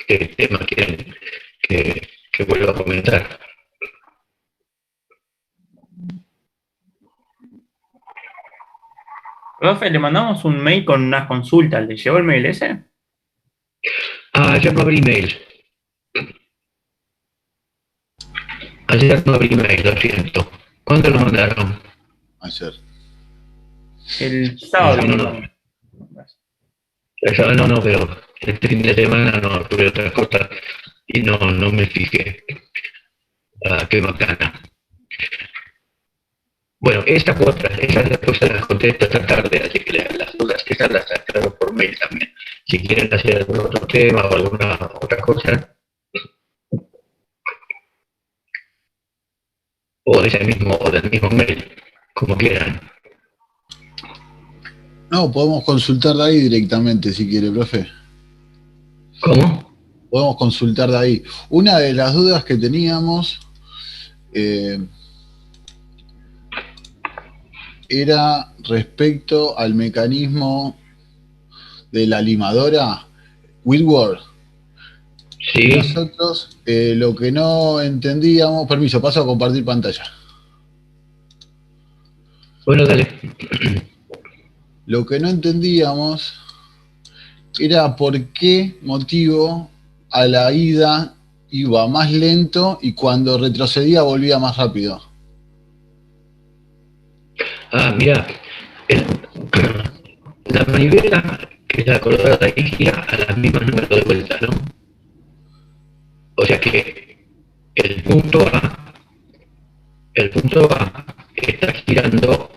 qué tema quieren que vuelva a comentar. Profe, le mandamos un mail con unas consultas. ¿Le llegó el mail ese? Ah, ayer no abrí mail. Ayer no abrí mail, lo siento. ¿Cuándo lo mandaron? Ayer. El sábado. No, no. El sábado no, pero este fin de semana no, tuve otras cosas y no me fijé. Ah, qué bacana. Bueno, esas después se las contesto esta tarde, así que las dudas esas las aclaro por mail también. Si quieren hacer algún otro tema o alguna otra cosa, o del mismo mail, como quieran. No, podemos consultar de ahí directamente si quiere, profe. ¿Cómo? Podemos consultar de ahí. Una de las dudas que teníamos era respecto al mecanismo de la limadora Whitworth. Sí. Nosotros lo que no entendíamos... Permiso, paso a compartir pantalla. Bueno, dale. Lo que no entendíamos era por qué motivo a la ida iba más lento y cuando retrocedía volvía más rápido. Ah, mira, la manivela que es la colorada ahí gira a la misma número de vuelta, ¿no? O sea que el punto A está girando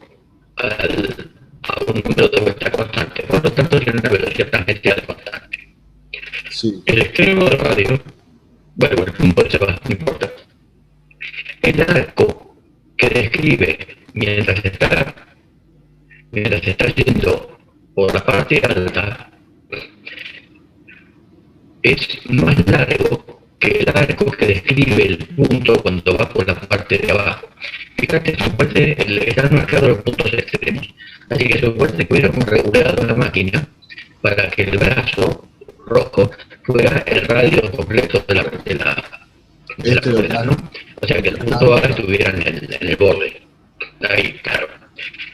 a un número de vuelta constante, por lo tanto tiene una velocidad tangencial constante. Sí. El extremo del radio, bueno, el punto se va, no importa. El arco que describe mientras está yendo por la parte alta es más largo que el arco que describe el punto cuando va por la parte de abajo. Fíjate, están marcados los puntos extremos. Así que supone que hubiéramos regulado la máquina para que el brazo rojo fuera el radio completo de la rueda, ¿no? O sea que el punto A estuviera en el borde. Ahí, claro.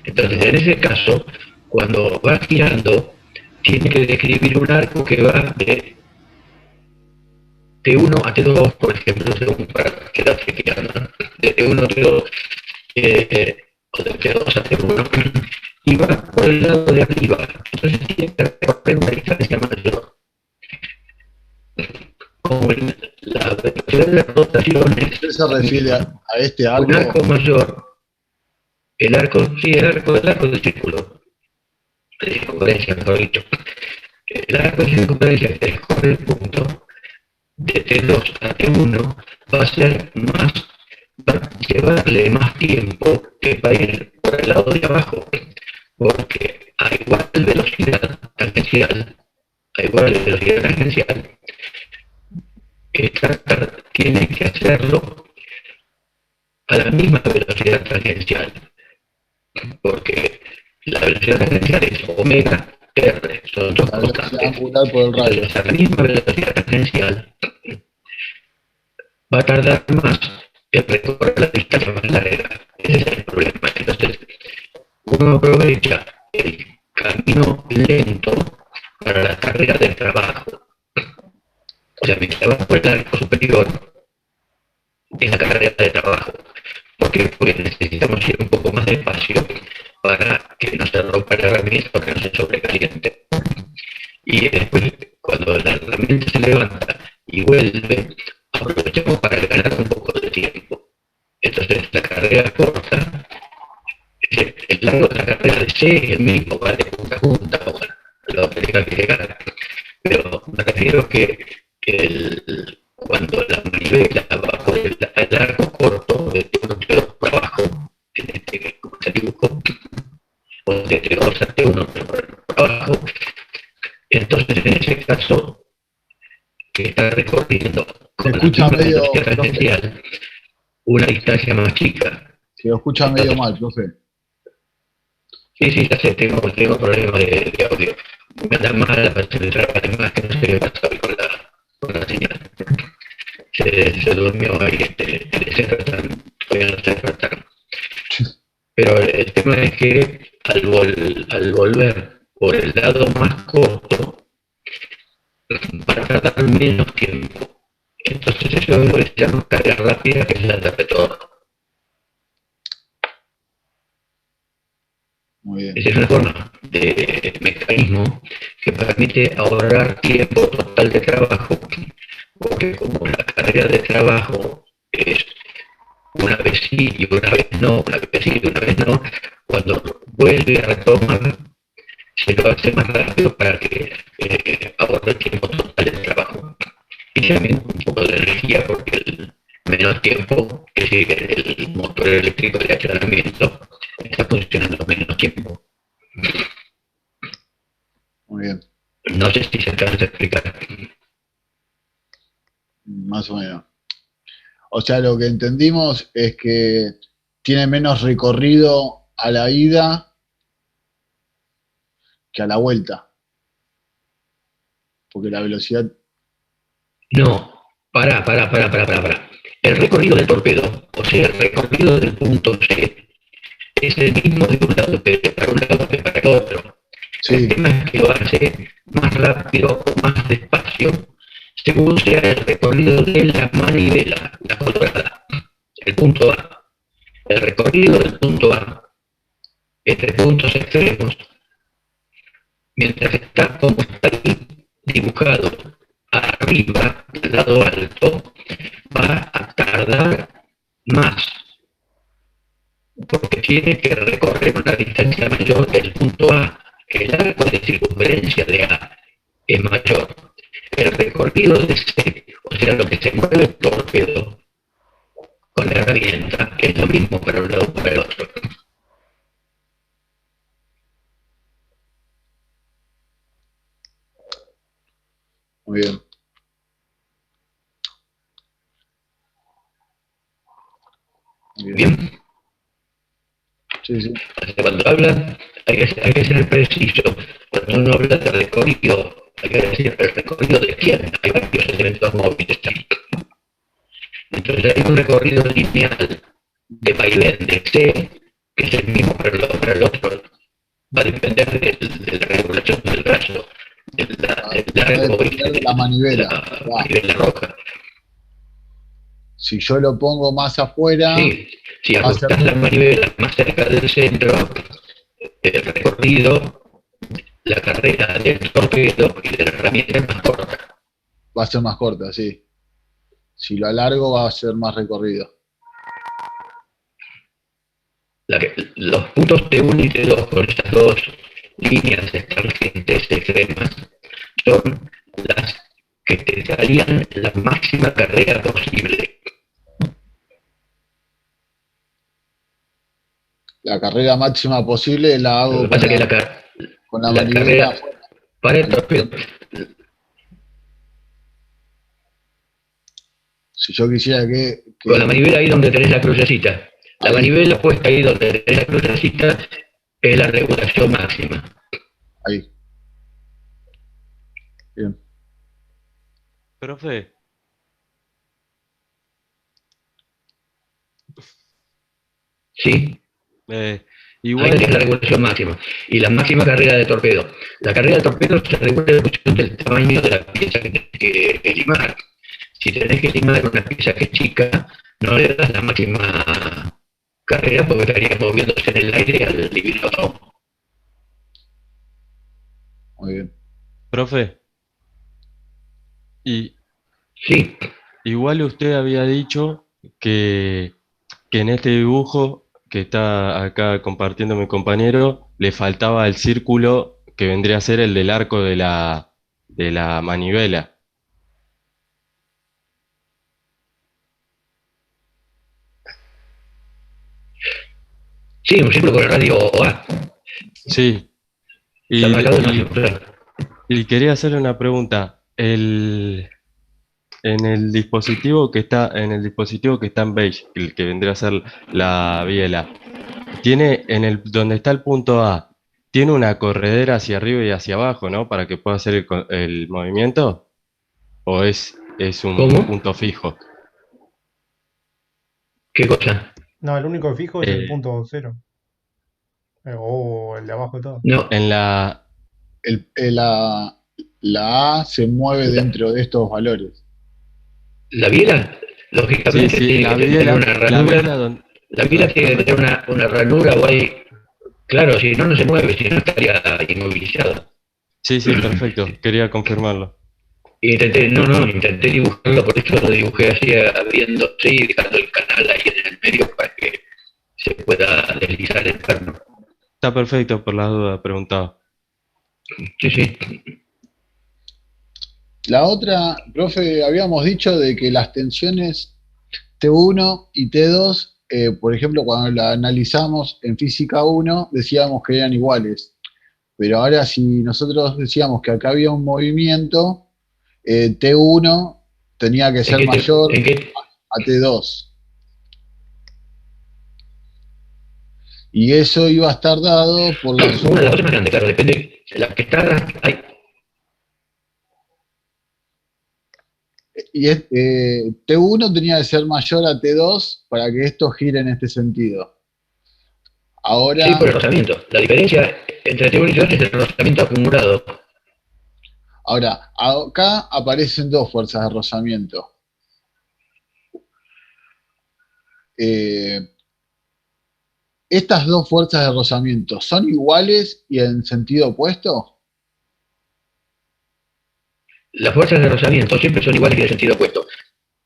Entonces, en ese caso, cuando va girando, tiene que describir un arco que va de T1 a T2, por ejemplo, según para quedarse girando, ¿no? De T1 a T2, o de T2 a T1, y va por el lado de arriba. Entonces tiene que recorrer una distancia mayor. Como la velocidad de rotaciones. ¿Usted se refiere a este arco? Un arco mayor. El arco del círculo. De circunferencia, mejor dicho. El arco de circunferencia que recorre el punto de T2 a T1 va a llevarle más tiempo que va a ir por el lado de abajo, porque a igual velocidad tangencial, tiene que hacerlo a la misma velocidad tangencial, porque la velocidad tangencial es omega R, son dos constantes. Entonces, a la misma velocidad tangencial va a tardar más en recorrer la distancia más larga. Ese es el problema. Entonces, uno aprovecha el camino lento para la carrera del trabajo. O sea, mientras va por el arco superior, es la carrera de trabajo. Porque necesitamos ir un poco más despacio para que no se rompa la herramienta, para que no se sobrecaliente. Y después, cuando la herramienta se levanta y vuelve, aprovechamos para ganar un poco de tiempo. Entonces, la carrera corta, el largo de la carrera de C es el mismo, va de punta a punta, bueno, lo que tenga que llegar. Pero me refiero que cuando la manivela va por el arco corto, de T1 por abajo, como se dibujo, o de T2 a T1 por abajo, entonces en ese caso que está recorriendo con la misma velocidad tangencial una distancia más chica. Se lo escucha medio mal, profe. Sí, ya sé, tengo problemas de audio. Me anda mal la facilidad, además que no sé qué pasa con la se durmió ahí, todavía no se despertaron. Pero el tema es que al volver por el lado más corto, van a tardar menos tiempo. Entonces eso es lo que se llama carga rápida, que es la de retorno. Muy bien. Esa es una forma de mecanismo que permite ahorrar tiempo total de trabajo, porque como la carga de trabajo es una vez sí y una vez no, una vez sí y una vez no, cuando vuelve a retomar, se lo hace más rápido para que ahorre el tiempo total de trabajo. Y también un poco de energía, porque el menos tiempo que sigue el motor eléctrico de accionamiento está funcionando menos tiempo. Muy bien. No sé si se alcanza a explicar. Más o menos. O sea, lo que entendimos es que tiene menos recorrido a la ida que a la vuelta. Porque la velocidad... No, pará. El recorrido del torpedo, o sea, el recorrido del punto C, es el mismo de un lado para un lado que para el otro. Sí. El tema es que lo hace más rápido o más despacio según sea el recorrido de la manivela, la colorada, el punto A. El recorrido del punto A entre puntos extremos, mientras está como está ahí dibujado arriba, del lado alto, va a tardar más, porque tiene que recorrer una distancia mayor del punto A. El arco de circunferencia de A es mayor. El recorrido de C, o sea, lo que se mueve el torpedo con la herramienta, es lo mismo para un lado y para el otro. Muy bien. Muy bien. Bien. Sí, sí. Cuando habla, hay que ser preciso. Cuando uno habla de recorrido, hay que decir el recorrido de quién. Hay varios elementos móviles ahí. Entonces hay un recorrido lineal de vaivén de C, que es el mismo para el lado para el otro. Va a depender de la regulación del brazo, del largo, De la manivela. la manivela roja. Si yo lo pongo más afuera, Sí, si va a ser... ajustas la manivela más cerca del centro, el recorrido, la carrera del torpedo y de la herramienta es más corta. va a ser más corta, sí. Si lo alargo, va a ser más recorrido. Los puntos T1 y T2 con estas dos líneas tangentes extremas son las que te darían la máxima carrera posible. La carrera máxima posible la hago Lo que pasa es que con la la manivela. carrera para el torpedo, Si yo quisiera que con la manivela ahí donde tenés la crucecita. La Ahí. manivela puesta ahí donde tenés la crucecita es la regulación máxima. Ahí. Bien. Profe, ¿Sí? igual, Ahí tenés la regulación máxima. Y la máxima carrera de torpedo. La carrera de torpedo se regula en función del tamaño de la pieza que tenés que limar. Si tenés que limar una pieza que es chica, no le das la máxima carrera porque estarías moviéndose en el aire al librito. Muy bien. profe, y Sí, igual usted había dicho que en este dibujo que está acá compartiendo mi compañero, le faltaba el círculo que vendría a ser el del arco de la manivela. sí, un círculo con el radio A. Sí, Está marcado en la y, circular. y quería hacerle una pregunta. En el dispositivo que está, en el dispositivo que está en beige, el que vendría a ser la biela, tiene en el donde está el punto A, tiene una corredera hacia arriba y hacia abajo, ¿no? Para que pueda hacer el movimiento, o es un ¿Cómo? punto fijo. ¿Qué cosa? No, el único fijo es el Eh, punto cero. O el de abajo de todo. No, en la, La A se mueve la, dentro de estos valores. la biela, sí, lógicamente, sí, tiene que tener una la biela ranura. La biela tiene que correcto. tener una ranura o ahí. Claro, si no, no se mueve, si no estaría inmovilizada. Sí, sí, perfecto, quería confirmarlo. Intenté dibujarlo, por eso lo dibujé así, abriéndose y dejando el canal ahí en el medio para que se pueda deslizar el perno. Está perfecto, por las dudas, preguntaba. Sí, sí. La otra, profe, habíamos dicho de que las tensiones T1 y T2, por ejemplo, cuando la analizamos en física 1, decíamos que eran iguales. Pero ahora si nosotros decíamos que acá había un movimiento, T1 tenía que ¿En ser qué, mayor en qué? a T2. Y eso iba a estar dado por la Una de las suma. dos es más grande, claro, depende. La que está, hay, Y T1 tenía que ser mayor a T2 para que esto gire en este sentido. sí, por Ahora, el rozamiento. La diferencia entre T1 y T2 es el rozamiento acumulado. acá aparecen dos fuerzas de rozamiento. Eh, Estas dos fuerzas de rozamiento son iguales y en sentido opuesto. Las fuerzas de rozamiento siempre son iguales y de sentido opuesto.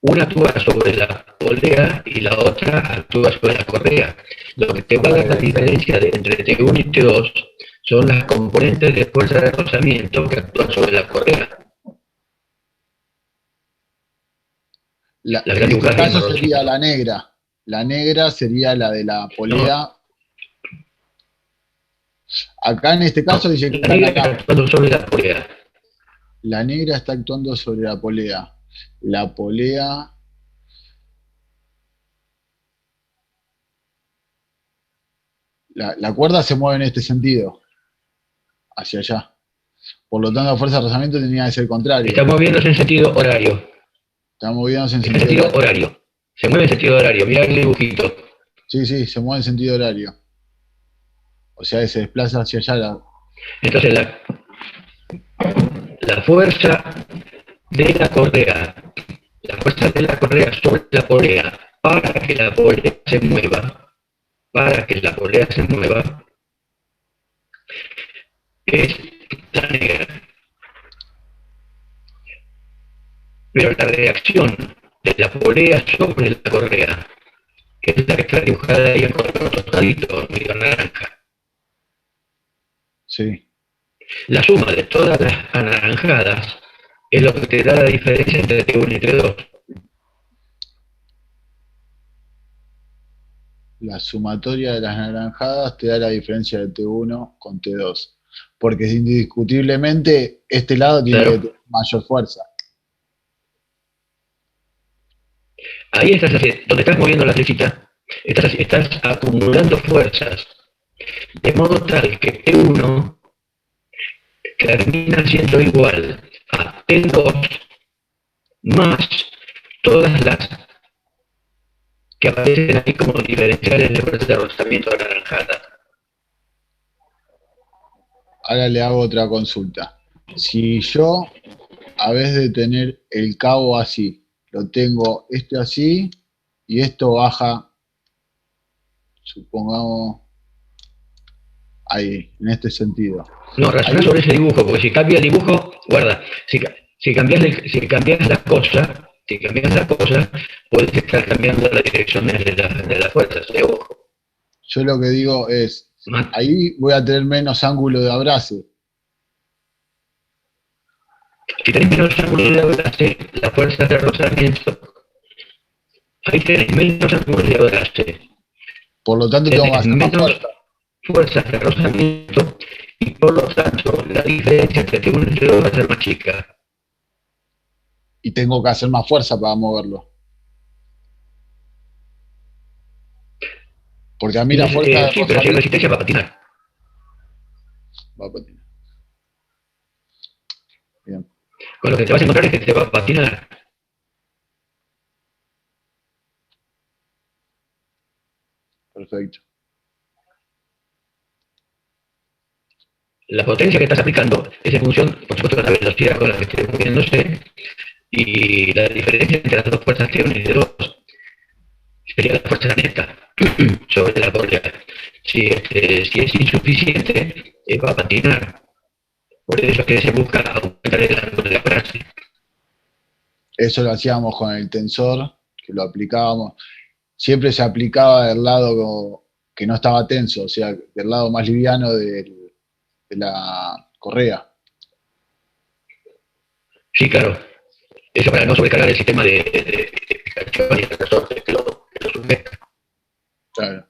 Una actúa sobre la polea y la otra actúa sobre la correa. Lo que te va a dar la diferencia entre T1 y T2 son las componentes de fuerza de rozamiento que actúan sobre la correa. Las En grandes este dibujadas bien caso sería marroncito. la negra. La negra sería la de la No, polea. Acá en este caso no. dice que La están negra está acá. actuando sobre la polea. La negra está actuando sobre la polea. La polea, la cuerda se mueve en este sentido, hacia allá. Por lo tanto, la fuerza de rozamiento tenía que ser contrario. Está moviéndose en sentido horario. Está moviéndose en Está en sentido sentido horario. horario. Se mueve en sentido horario. Mira el dibujito. Sí, sí, se mueve en sentido horario. O sea, que se desplaza hacia allá. Entonces la fuerza de la correa, la fuerza de la correa sobre la polea, para que la polea se mueva, es la negra. Pero la reacción de la polea sobre la correa, que es la que está dibujada ahí en color tostadito, medio naranja, Sí. la suma de todas las anaranjadas es lo que te da la diferencia entre T1 y T2. La sumatoria de las naranjadas te da la diferencia de T1 con T2. Porque indiscutiblemente este lado tiene que Claro, tener mayor fuerza. ahí estás donde estás moviendo la flechita, estás acumulando fuerzas, de modo tal que T1 termina siendo igual a T2 más todas las que aparecen ahí como diferenciales de fuerza de rozamiento anaranjada. Ahora le hago otra consulta. Si yo, a vez de tener el cabo así, lo tengo este así y esto baja, supongamos, ahí, en este sentido. No, razona Ahí, sobre ese dibujo, porque si cambia el dibujo, guarda, si cambias, si cambias las cosas, puedes estar cambiando la dirección de las fuerzas de ojo. yo lo que digo es, Ma- ahí voy a tener menos ángulo de abrace. Si tenés menos ángulo de abrace, las fuerzas de rozamiento, ahí tenés menos ángulo de abrace, Por lo tanto, tengo que tenés hacer más menos fuerza. fuerzas de rozamiento y por lo tanto la diferencia entre T1 y T2 va a ser más chica. Y tengo que hacer más fuerza para moverlo. Porque a mí la fuerza de Sí, pero si hay rozamiento resistencia va a patinar. va a patinar. Bien. Con lo que te vas a encontrar es que te va a patinar. Perfecto. La potencia que estás aplicando es en función, por supuesto, de la velocidad con la que esté moviéndose y la diferencia entre las dos fuerzas que unen de dos sería la fuerza neta sobre la correa. Si es insuficiente, va a patinar. Por eso es que se busca aumentar el ángulo de la frase. Eso lo hacíamos con el tensor, que lo aplicábamos. Siempre se aplicaba del lado que no estaba tenso, o sea, del lado más liviano de la correa. Sí, claro. Eso para no sobrecargar el sistema de fijación y el resorte que lo sujeta. Claro.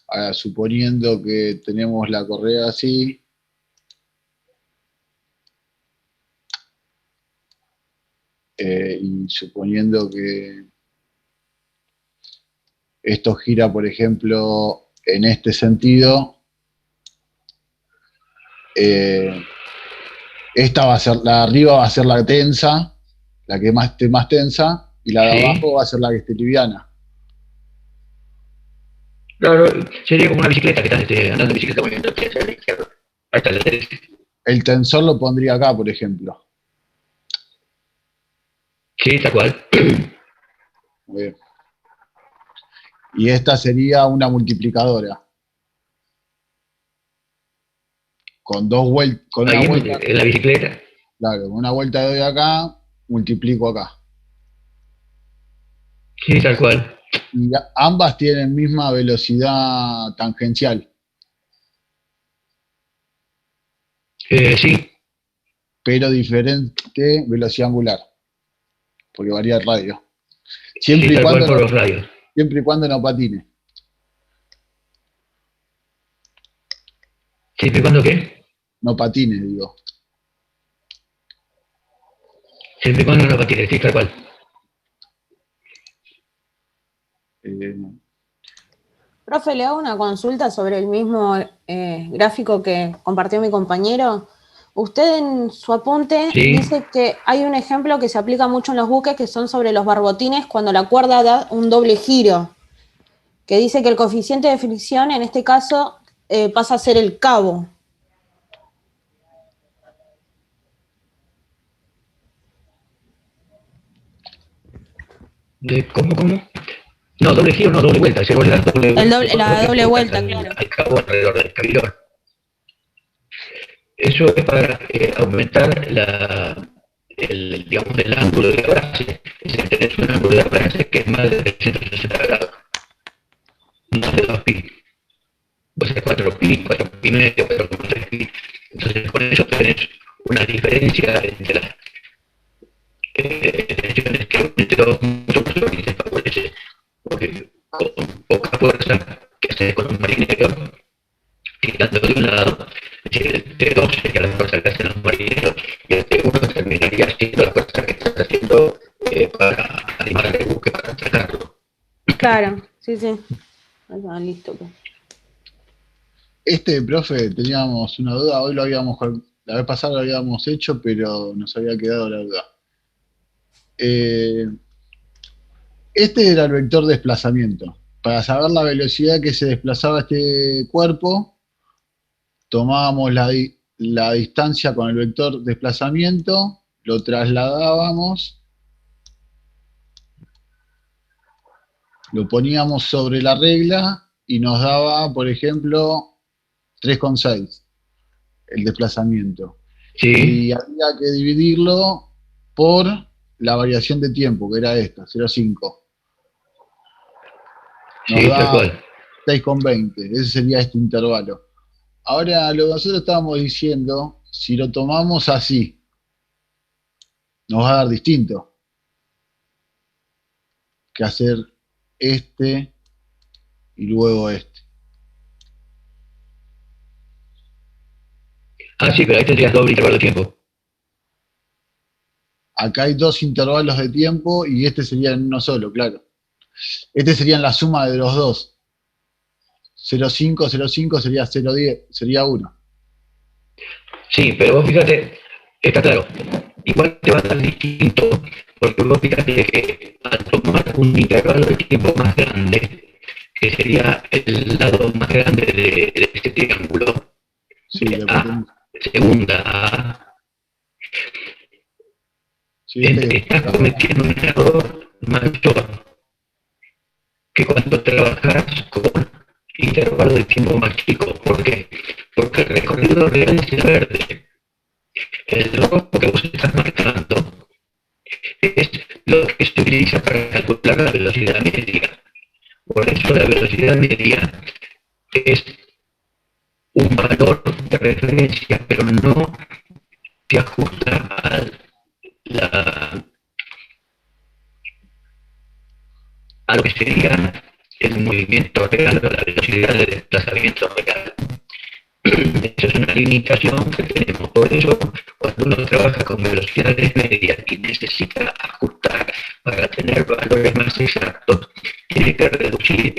Ahora, suponiendo que tenemos la correa así, y suponiendo que esto gira, por ejemplo, en este sentido, esta va a ser, la de arriba va a ser la tensa, la que esté más tensa, y la de Sí. abajo va a ser la que esté liviana. Claro, sería como una bicicleta que estás andando en bicicleta moviendo hacia la izquierda. Ahí está la derecha. El tensor lo pondría acá, por ejemplo. Sí, tal cual. Muy bien. Y esta sería una multiplicadora. Con dos vueltas, con Ahí una vuelta, en la bicicleta. claro, con una vuelta doy acá, multiplico acá. Sí, tal cual. Y ambas tienen misma velocidad tangencial, Sí, pero diferente velocidad angular, porque varía el radio. sí, tal cual por los radios. Siempre y cuando no patine. ¿Siempre y cuando qué? No patine, digo. Siempre y cuando no patines, sí, tal cual. Eh, Profe, le hago una consulta sobre el mismo gráfico que compartió mi compañero. Usted en su apunte Sí. dice que hay un ejemplo que se aplica mucho en los buques que son sobre los barbotines cuando la cuerda da un doble giro, que dice que el coeficiente de fricción en este caso pasa a ser el cabo. ¿Cómo? No, doble giro, no, doble vuelta. La doble vuelta, claro. Al cabo alrededor del cabilón. Eso es para aumentar digamos, el ángulo de la base. Es decir, tenés un ángulo de la base que es más de 360 grados. No de 2 pi. Vos haces 4 pi, 4 pi medio, 4,3 pi. Entonces con eso tenés una diferencia entre las tensiones que entre dos mucho mayor y se favorece. Porque con poca fuerza que haces con un marinero, tirando de un lado, es decir, el T2 sería la fuerza que hacen los marineros y el T1 terminaría siendo la fuerza que estás haciendo para animar el buque, para sacarlo. Claro, sí, sí. Ah, listo. Profe, teníamos una duda, hoy la vez pasada lo habíamos hecho, pero nos había quedado la duda. Este era el vector de desplazamiento. Para saber la velocidad que se desplazaba este cuerpo, tomábamos la distancia con el vector de desplazamiento, lo trasladábamos, lo poníamos sobre la regla y nos daba, por ejemplo, 3,6 el desplazamiento. Sí, Y había que dividirlo por la variación de tiempo, que era esta, 0,5. Nos sí, tal da cual. 6,20. Ese sería este intervalo. Ahora, lo que nosotros estábamos diciendo, si lo tomamos así, nos va a dar distinto que hacer este y luego este. Ah, sí, pero ahí tendrías doble intervalo de tiempo. Acá hay dos intervalos de tiempo y este sería en uno solo, claro. Este sería en la suma de los dos. 0,5, 0,5 sería 0,10, sería 1. Sí, pero vos fíjate, está claro, igual te va a dar distinto, porque vos fíjate que al tomar un intervalo de tiempo más grande, que sería el lado más grande de este triángulo, Sí, la A, potencia. segunda A, Sí, viste que estás cometiendo un error mayor que cuando trabajas con intervalo de tiempo más chico. ¿Por qué? Porque el recorrido real es el verde. El rojo que vos estás marcando es lo que se utiliza para calcular la velocidad media. Por eso la velocidad media es un valor de referencia, pero no te ajusta la, a lo que sería el movimiento real o la velocidad de desplazamiento real. Esa es una limitación que tenemos. Por eso, cuando uno trabaja con velocidades medias y necesita ajustar para tener valores más exactos, tiene que reducir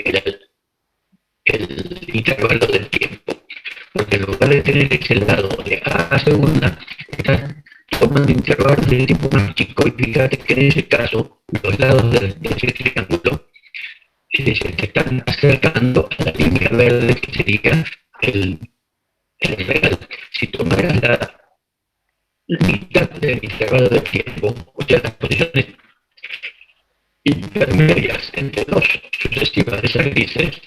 el intervalo del tiempo. Porque en lugar de tener ese lado de A a segunda, está tomando intervalos de tiempo más chico. Y fíjate que en ese caso, los lados de ese triángulo se están acercando a la línea verde, que sería el real. Si tomaras la mitad del intervalo de tiempo, o sea, las posiciones intermedias entre dos sucesivas desacrices,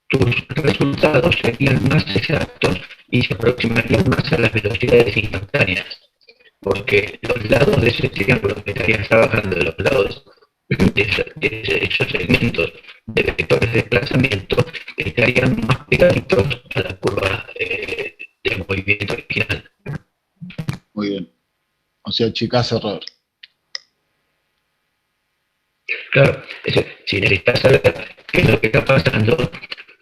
tus resultados serían más exactos y se aproximarían más a las velocidades instantáneas, porque los lados de ese triángulo que estarías trabajando, los lados de esos segmentos de vectores de desplazamiento, estarían más pegaditos a la curva de movimiento original. muy bien. O sea, chicas, error. Claro, si necesitas saber qué es lo que está pasando,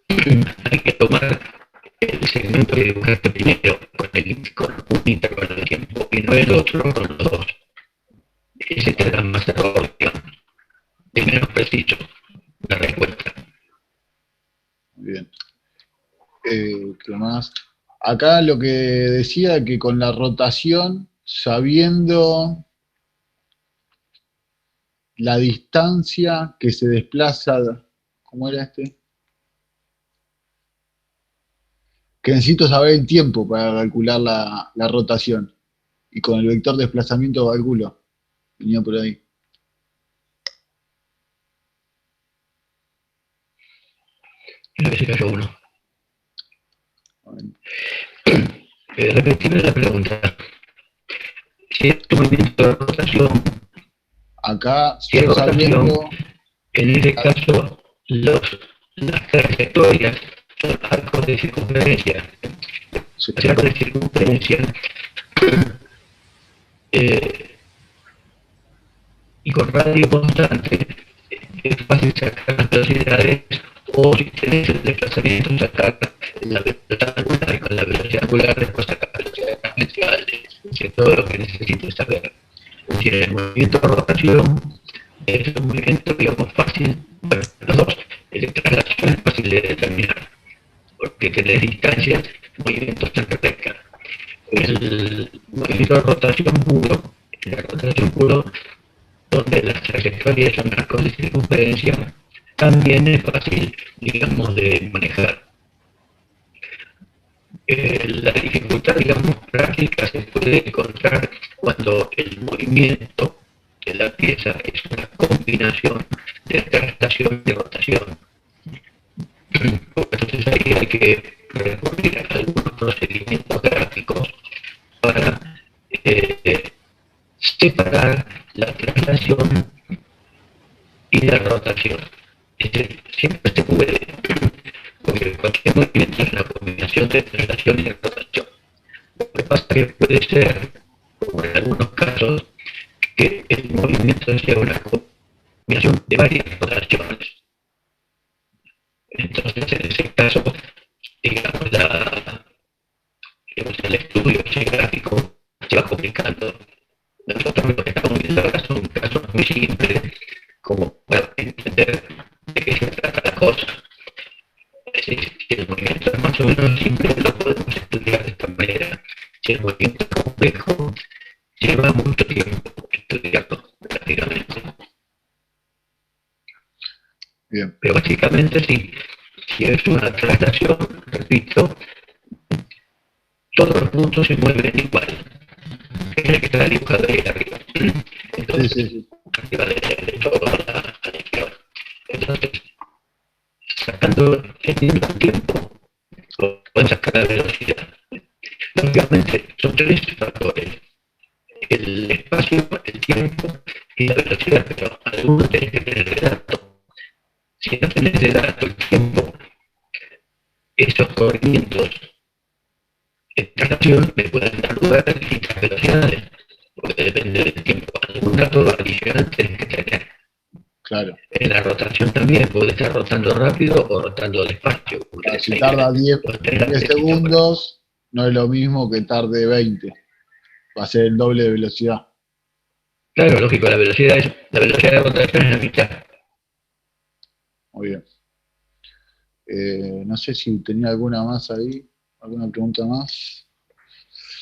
hay que tomar el segmento que dibujaste primero con un intervalo de tiempo y no el otro con los dos. Ese te da más error, digamos. Es menos preciso la respuesta. Muy bien. ¿Qué más? Acá lo que decía que con la rotación, sabiendo la distancia que se desplaza, ¿cómo era este? Que necesito saber el tiempo para calcular la rotación. Y con el vector de desplazamiento calculo. Venía por ahí. Creo que se cayó uno. A ver. Repetime la pregunta. Si es tu movimiento de rotación, Acá, si es yo rotación, sabiendo, en ese caso, las trayectorias son arcos de circunferencia. Los arcos de circunferencia y con radio constante es fácil sacar las velocidades, o si tenés el desplazamiento, sacar la velocidad angular, y con la velocidad angular después sacar velocidades tangenciales, es todo lo que necesites saber. Es decir, el movimiento de rotación es un movimiento, digamos, fácil, bueno, los dos, el de traslación es fácil de determinar, porque tenés distancias, movimientos tan rectas. El movimiento de rotación puro, la rotación puro, donde las trayectorias son arcos de circunferencia, también es fácil, digamos, de manejar. La dificultad, digamos, práctica se puede encontrar cuando el movimiento de la pieza es una combinación de traslación y rotación. Entonces ahí hay que recurrir a algunos procedimientos gráficos para separar la traslación y la rotación. Siempre se puede, porque cualquier movimiento es una combinación de traslación y de rotación. Lo que pasa es que puede ser, como en algunos casos, que el movimiento sea una combinación de varias rotaciones. Entonces, en ese caso, digamos, el estudio gráfico se va complicando. Nosotros lo que estamos viendo ahora son casos muy simples, como para entender de qué se trata la cosa. Si el movimiento es más o menos simple, lo podemos estudiar de esta manera. Si el movimiento es complejo, lleva mucho tiempo estudiarlo prácticamente. Bien. Pero básicamente sí, si es una traslación, repito, todos los puntos se mueven igual. Es el que está dibujado ahí arriba. Sí, Entonces, sí, sí. arriba de todo a la izquierda. Entonces, sacando el mismo tiempo, pueden sacar la velocidad. Lógicamente, son tres factores: el espacio, el tiempo y la velocidad, pero algunos tienen que tener el dato. Si no tenés el dato, el tiempo, esos corrimientos en traslación me pueden dar lugar a distintas velocidades, porque depende del tiempo. Algún dato adicional tenés que tener. Claro. En la rotación también puede estar rotando rápido o rotando despacio. Si tarda 10 segundos, no es lo mismo que tarde 20. Va a ser el doble de velocidad. Claro, lógico, la velocidad de rotación es la mitad. Muy bien. No sé si tenía alguna más ahí, alguna pregunta más.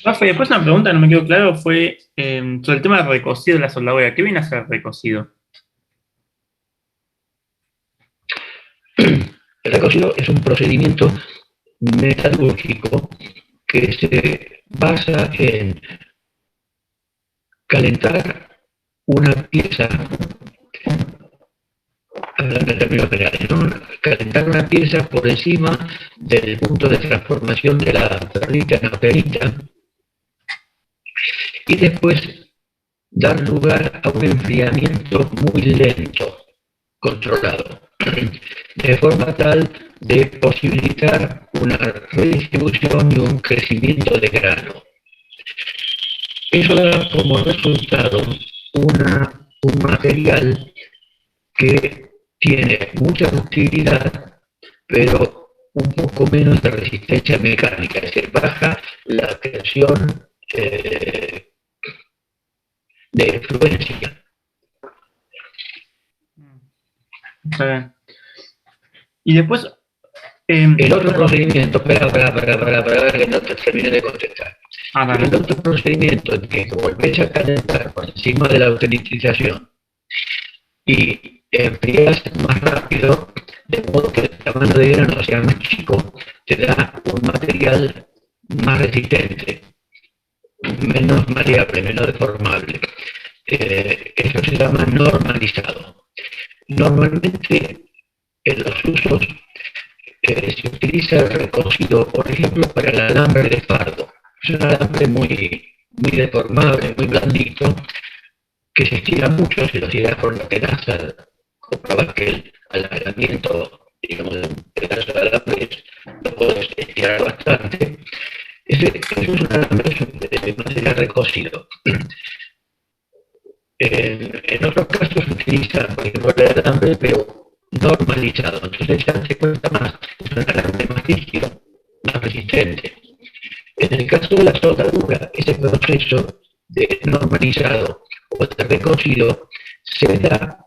Rafa, y después una pregunta que no me quedó claro fue sobre el tema del recocido de la soldadura. ¿Qué viene a ser recocido? El recocido es un procedimiento metalúrgico que se basa en calentar una pieza, hablando en términos generales, ¿no? Calentar una pieza por encima del punto de transformación de la ferrita en austenita y después dar lugar a un enfriamiento muy lento, controlado, de forma tal de posibilitar una redistribución y un crecimiento de grano. Eso da como resultado un material que tiene mucha ductilidad, pero un poco menos de resistencia mecánica, es decir, baja la tensión de influencia. Está bien. Y después, El otro procedimiento, para que no te termine de contestar. dale. El otro procedimiento en que volvés a calentar por encima de la automatización y enfrías más rápido, de modo que el tamaño de grano sea más chico, te da un material más resistente, menos maleable, menos deformable. Eso se llama normalizado. Normalmente en los usos se utiliza el recocido, por ejemplo, para el alambre de fardo. Es un alambre muy deformable, muy blandito, que se estira mucho, se lo tira con la tenaza, comprobás que el alargamiento, digamos, de un pedazo de alambre lo puedes estirar bastante. Eso es un alambre de material recocido. En otros casos se utiliza, por ejemplo, el alambre, pero normalizado, entonces ya se cuenta más, es un alambre más rígido, más resistente. En el caso de la soldadura, ese proceso de normalizado o de recocido se da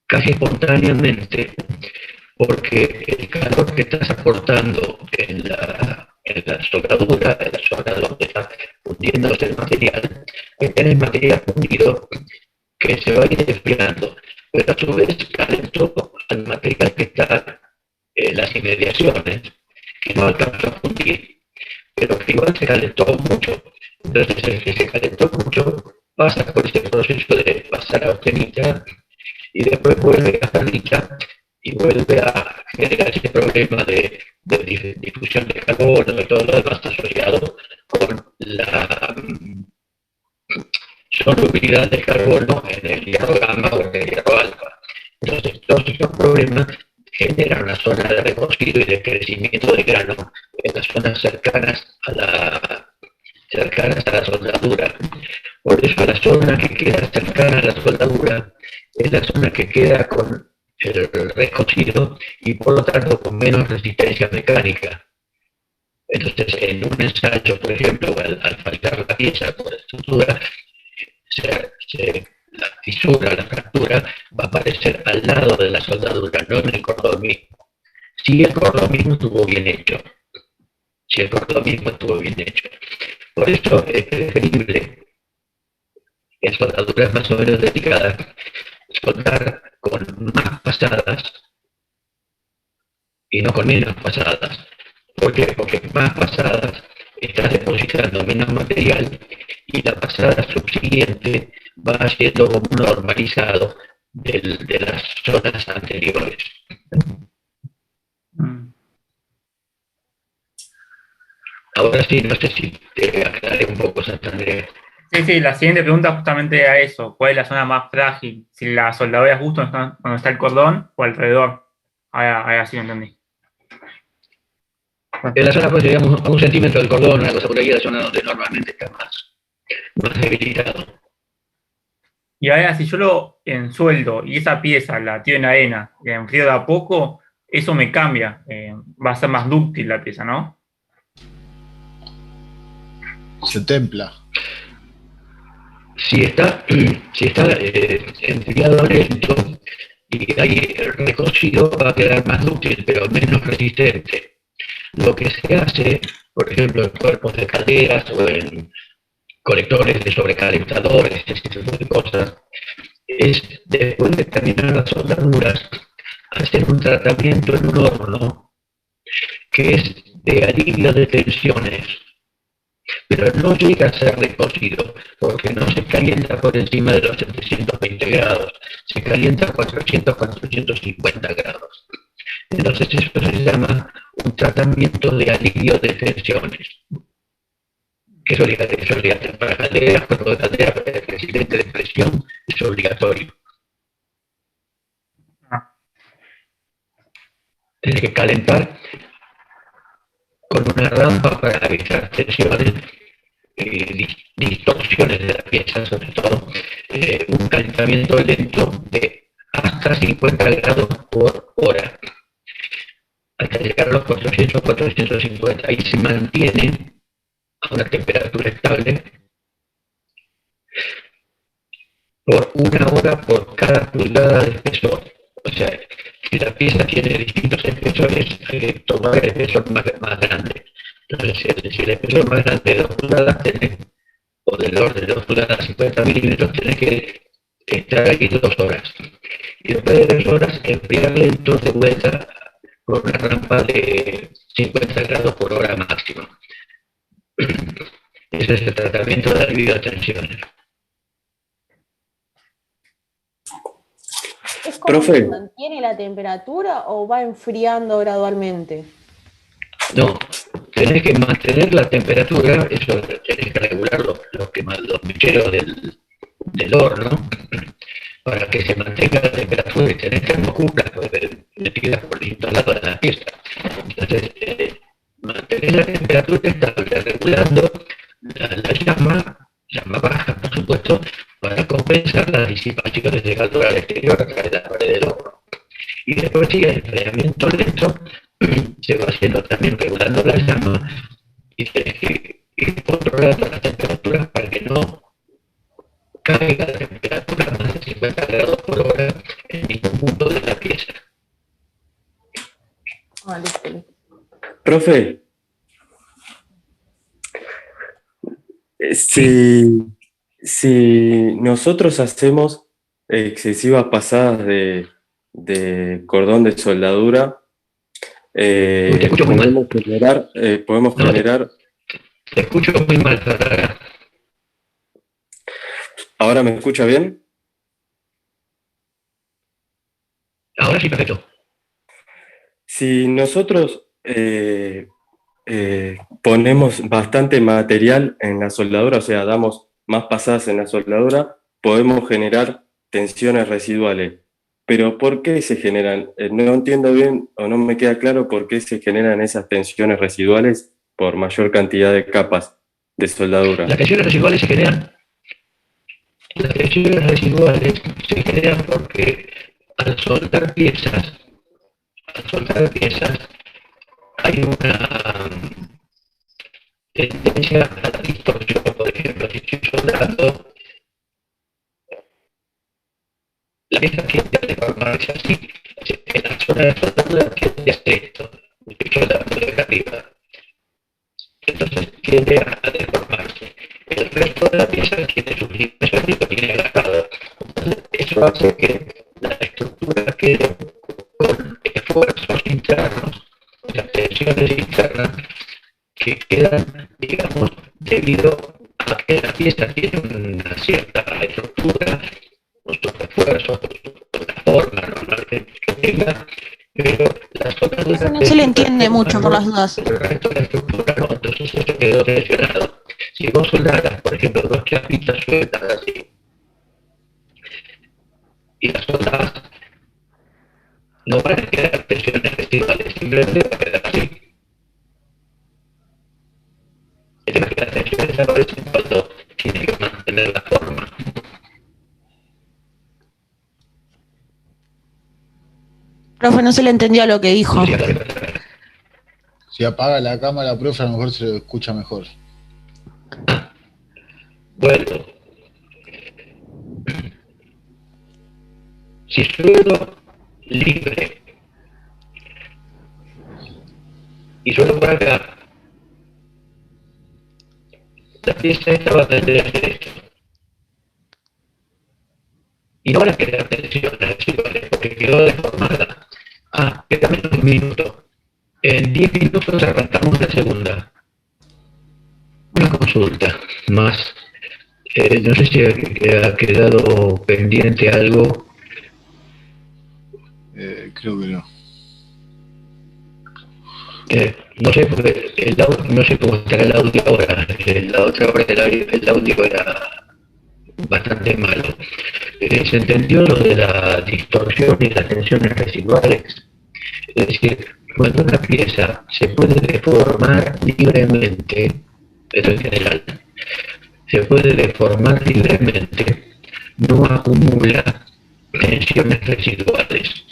casi espontáneamente porque el calor que estás aportando en la soldadura, en la zona donde está fundiéndose el material, tenés material fundido que se va a ir enfriando, pero a su vez calentó al material que está en las inmediaciones, que no alcanzó a fundir, pero que igual se calentó mucho. Entonces el que se calentó mucho pasa por ese proceso de pasar a austenita y después vuelve a ferrita y vuelve a generar ese problema de difusión de carbono y todo lo demás asociado con la solubilidad de carbono en el hierro gamma o en el hierro alfa. Entonces, todos esos problemas generan una zona de recocido y de crecimiento de grano en las zonas cercanas a la soldadura. Por eso la zona que queda cercana a la soldadura es la zona que queda con el recocido y por lo tanto con menos resistencia mecánica. Entonces, en un ensayo, por ejemplo, al faltar la pieza por estructura, la fisura, la fractura, va a aparecer al lado de la soldadura, no en el cordón mismo. Si el cordón mismo estuvo bien hecho. Por eso es preferible en soldaduras más o menos delicadas soldar con más pasadas y no con menos pasadas. ¿Por qué? Porque más pasadas estás depositando menos material y la pasada subsiguiente va haciendo como un normalizado de las zonas anteriores. Ahora sí, no sé si te aclaré un poco, Santander. Sí, la siguiente pregunta justamente era eso. ¿Cuál es la zona más frágil? Si la soldadura es justo donde está el cordón o alrededor. Ahora sí lo entendí. En la zona, pues, digamos, a 1 centímetro del cordón, una cosa por ahí, es la zona donde normalmente está más debilitado. Y ahora si yo lo ensueldo y esa pieza la tiro en arena y la enfrío de a poco, eso me cambia. Va a ser más dúctil la pieza, ¿no? Se templa. Si está enfriado lento y hay recocido, va a quedar más dúctil, pero menos resistente. Lo que se hace, por ejemplo, en cuerpos de calderas o en colectores de sobrecalentadores, ese tipo de cosas, es después de terminar las soldaduras, hacer un tratamiento en un horno que es de alivio de tensiones, pero no llega a ser recocido porque no se calienta por encima de los 720 grados, se calienta a 400, 450 grados. Entonces eso se llama un tratamiento de alivio de tensiones. Que es obligatorio para calderas, cuerpo de caldera, para el residente de presión, es obligatorio. Tienes que calentar con una rampa para evitar tensiones, distorsiones de la pieza, sobre todo un calentamiento lento de hasta 50 grados por hora, hasta llegar a los 400, 450, y se mantiene a una temperatura estable por 1 hora por cada pulgada de espesor. O sea, si la pieza tiene distintos espesores, hay que tomar el espesor más grande. Entonces, si el espesor más grande de 2 pulgadas tenés, o del orden de 2 pulgadas 50 milímetros, tenés que estar ahí 2 horas. Y después de 2 horas, enfriar lento de vuelta con una rampa de 50 grados por hora máximo. Ese es el tratamiento de alivio de tensiones. ¿Es como Profe. que mantiene la temperatura o va enfriando gradualmente? No, tenés que mantener la temperatura, eso tenés que regular los mecheros del horno para que se mantenga la temperatura y tenés termocuplas metidas por distintos lados de la pieza. Entonces, mantener la temperatura estable, regulando la llama baja, por supuesto, para compensar las disipaciones de calor al exterior a través de la pared del horno. Y después sigue el enfriamiento lento, se va haciendo también regulando la llama y tenés que ir controlando la temperatura para que no caiga la temperatura más de 50 grados por hora en ningún punto de la pieza. Listo. Profe, si nosotros hacemos excesivas pasadas de cordón de soldadura, Te escucho muy mal. podemos No, generar. Te escucho muy mal, Ferrara. ¿Ahora me escucha bien? Ahora sí, perfecto. Si nosotros ponemos bastante material en la soldadura, o sea, damos más pasadas en la soldadura, podemos generar tensiones residuales. Pero ¿por qué se generan? No entiendo bien o no me queda claro por qué se generan esas tensiones residuales por mayor cantidad de capas de soldadura. Las tensiones residuales se generan porque al soldar piezas hay una tendencia a la distorsión. Por ejemplo, si estoy soldando, la pieza tiende a deformarse así. En la zona de soldadura tiende a hacer esto. Estoy soldando de acá arriba. Entonces tiende a deformarse. El resto de la pieza tiene su dimensión y lo tiene agarrado. Entonces eso hace que la estructura debido a que la pieza tiene una cierta estructura, con sus esfuerzos, con la forma normal que tenga, pero la soldadura... Eso no se le entiende mucho por las dudas. Pero el resto de la estructura no, entonces eso quedó tensionado. Si vos soldaras, por ejemplo, dos chapitas sueltas así, y las soldás, no van a quedar tensiones residuales, simplemente va a quedar así. El tema es que las tensiones aparecen cuando tiene que mantener la forma. Profe, no se le entendió lo que dijo. Si apaga la cámara, profe, a lo mejor se lo escucha mejor. Bueno, si suelo libre y suelo por acá, la pieza esta va a tender a hacer esto. Y no van a quedar tensiones residuales porque quedó deformada. Queda menos de un minuto. En 10 minutos arrancamos la segunda. Una consulta más. No sé si ha quedado pendiente algo. Creo que no. No sé, porque no sé cómo estará el audio ahora. La otra hora el audio era bastante malo. Se entendió lo de la distorsión y las tensiones residuales. Es decir, cuando una pieza se puede deformar libremente, eso en general, se puede deformar libremente, no acumula tensiones residuales.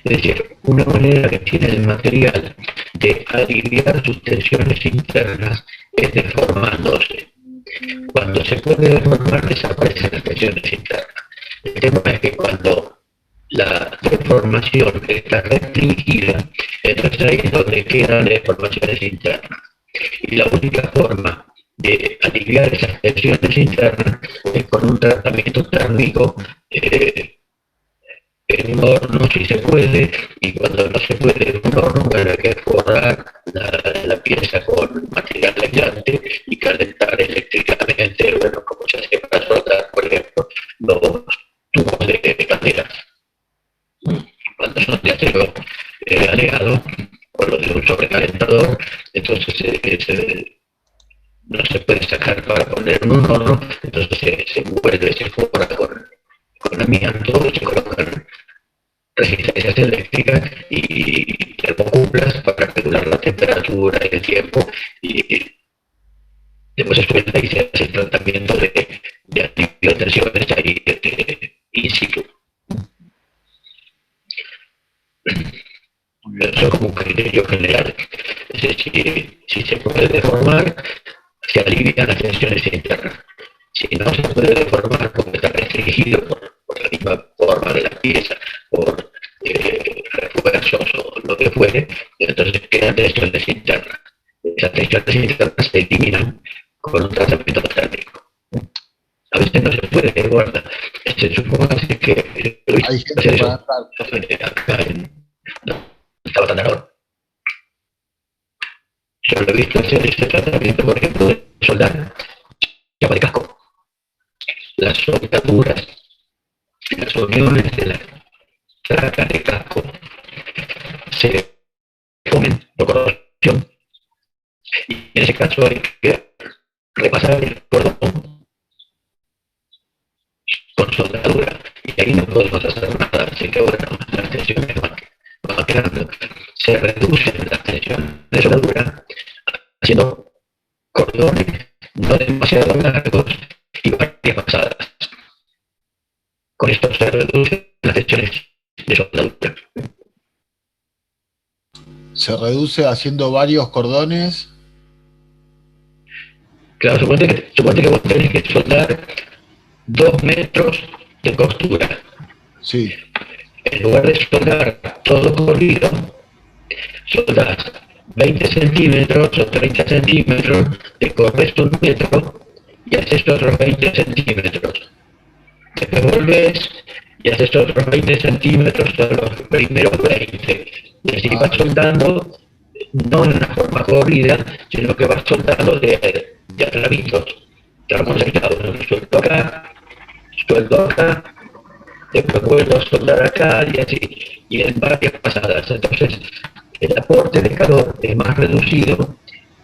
Es decir, una manera que tiene el material de aliviar sus tensiones internas es deformándose. Cuando se puede deformar, desaparecen las tensiones internas. El tema es que cuando la deformación está restringida, entonces ahí es donde quedan deformaciones internas. Y la única forma de aliviar esas tensiones internas es con un tratamiento térmico en un horno si se puede, y cuando no se puede en un horno, bueno, hay que forrar la pieza con material aislante y calentar eléctricamente, bueno, como se hace para soldar, por ejemplo, los tubos de madera. Cuando son de acero alegado, o los de un sobrecalentador, entonces no se puede sacar para poner en un horno, entonces se envuelve, se forra con amianto y se colocan resistencias eléctricas y termocuplas para regular la temperatura y el tiempo, y después se suelta y se hace el tratamiento de alivio de tensiones ahí in situ. Eso es como un criterio general. Es decir, si se puede deformar, se alivian las tensiones internas. Si no se puede deformar porque está restringido por la misma forma de la pieza, por refuerzos o lo que fuere, entonces quedan tensiones internas. Esas tensiones internas se eliminan con un tratamiento térmico. A veces no se puede, guarda. Se supone que Hay gente para acá estaba tan error. Yo lo he visto hacer ese tratamiento, por ejemplo, de soldar llama de casco. Las soldaduras, las uniones de la placa de casco se comen por corrosión. Y en ese caso hay que repasar el cordón con soldadura. Y ahí no podemos hacer nada, así que bueno, las tensiones van quedando. Se reducen las tensiones de soldadura haciendo cordones no demasiado largos y varias pasadas. Con esto se reducen las tensiones de soldadura. Se reduce haciendo varios cordones. Claro, suponete que vos tenés que soldar 2 metros de costura. Sí. En lugar de soldar todo corrido, soldás 20 centímetros o 30 centímetros, te corres 1 metro y haces otros 20 centímetros. Después volvés y haces otros 20 centímetros a los primeros 20. Y así vas soldando, no en una forma corrida, sino que vas soldando de de atravitos, tramos aislados, sueldo acá, después vuelvo a soldar acá y así, y en varias pasadas. Entonces, el aporte de calor es más reducido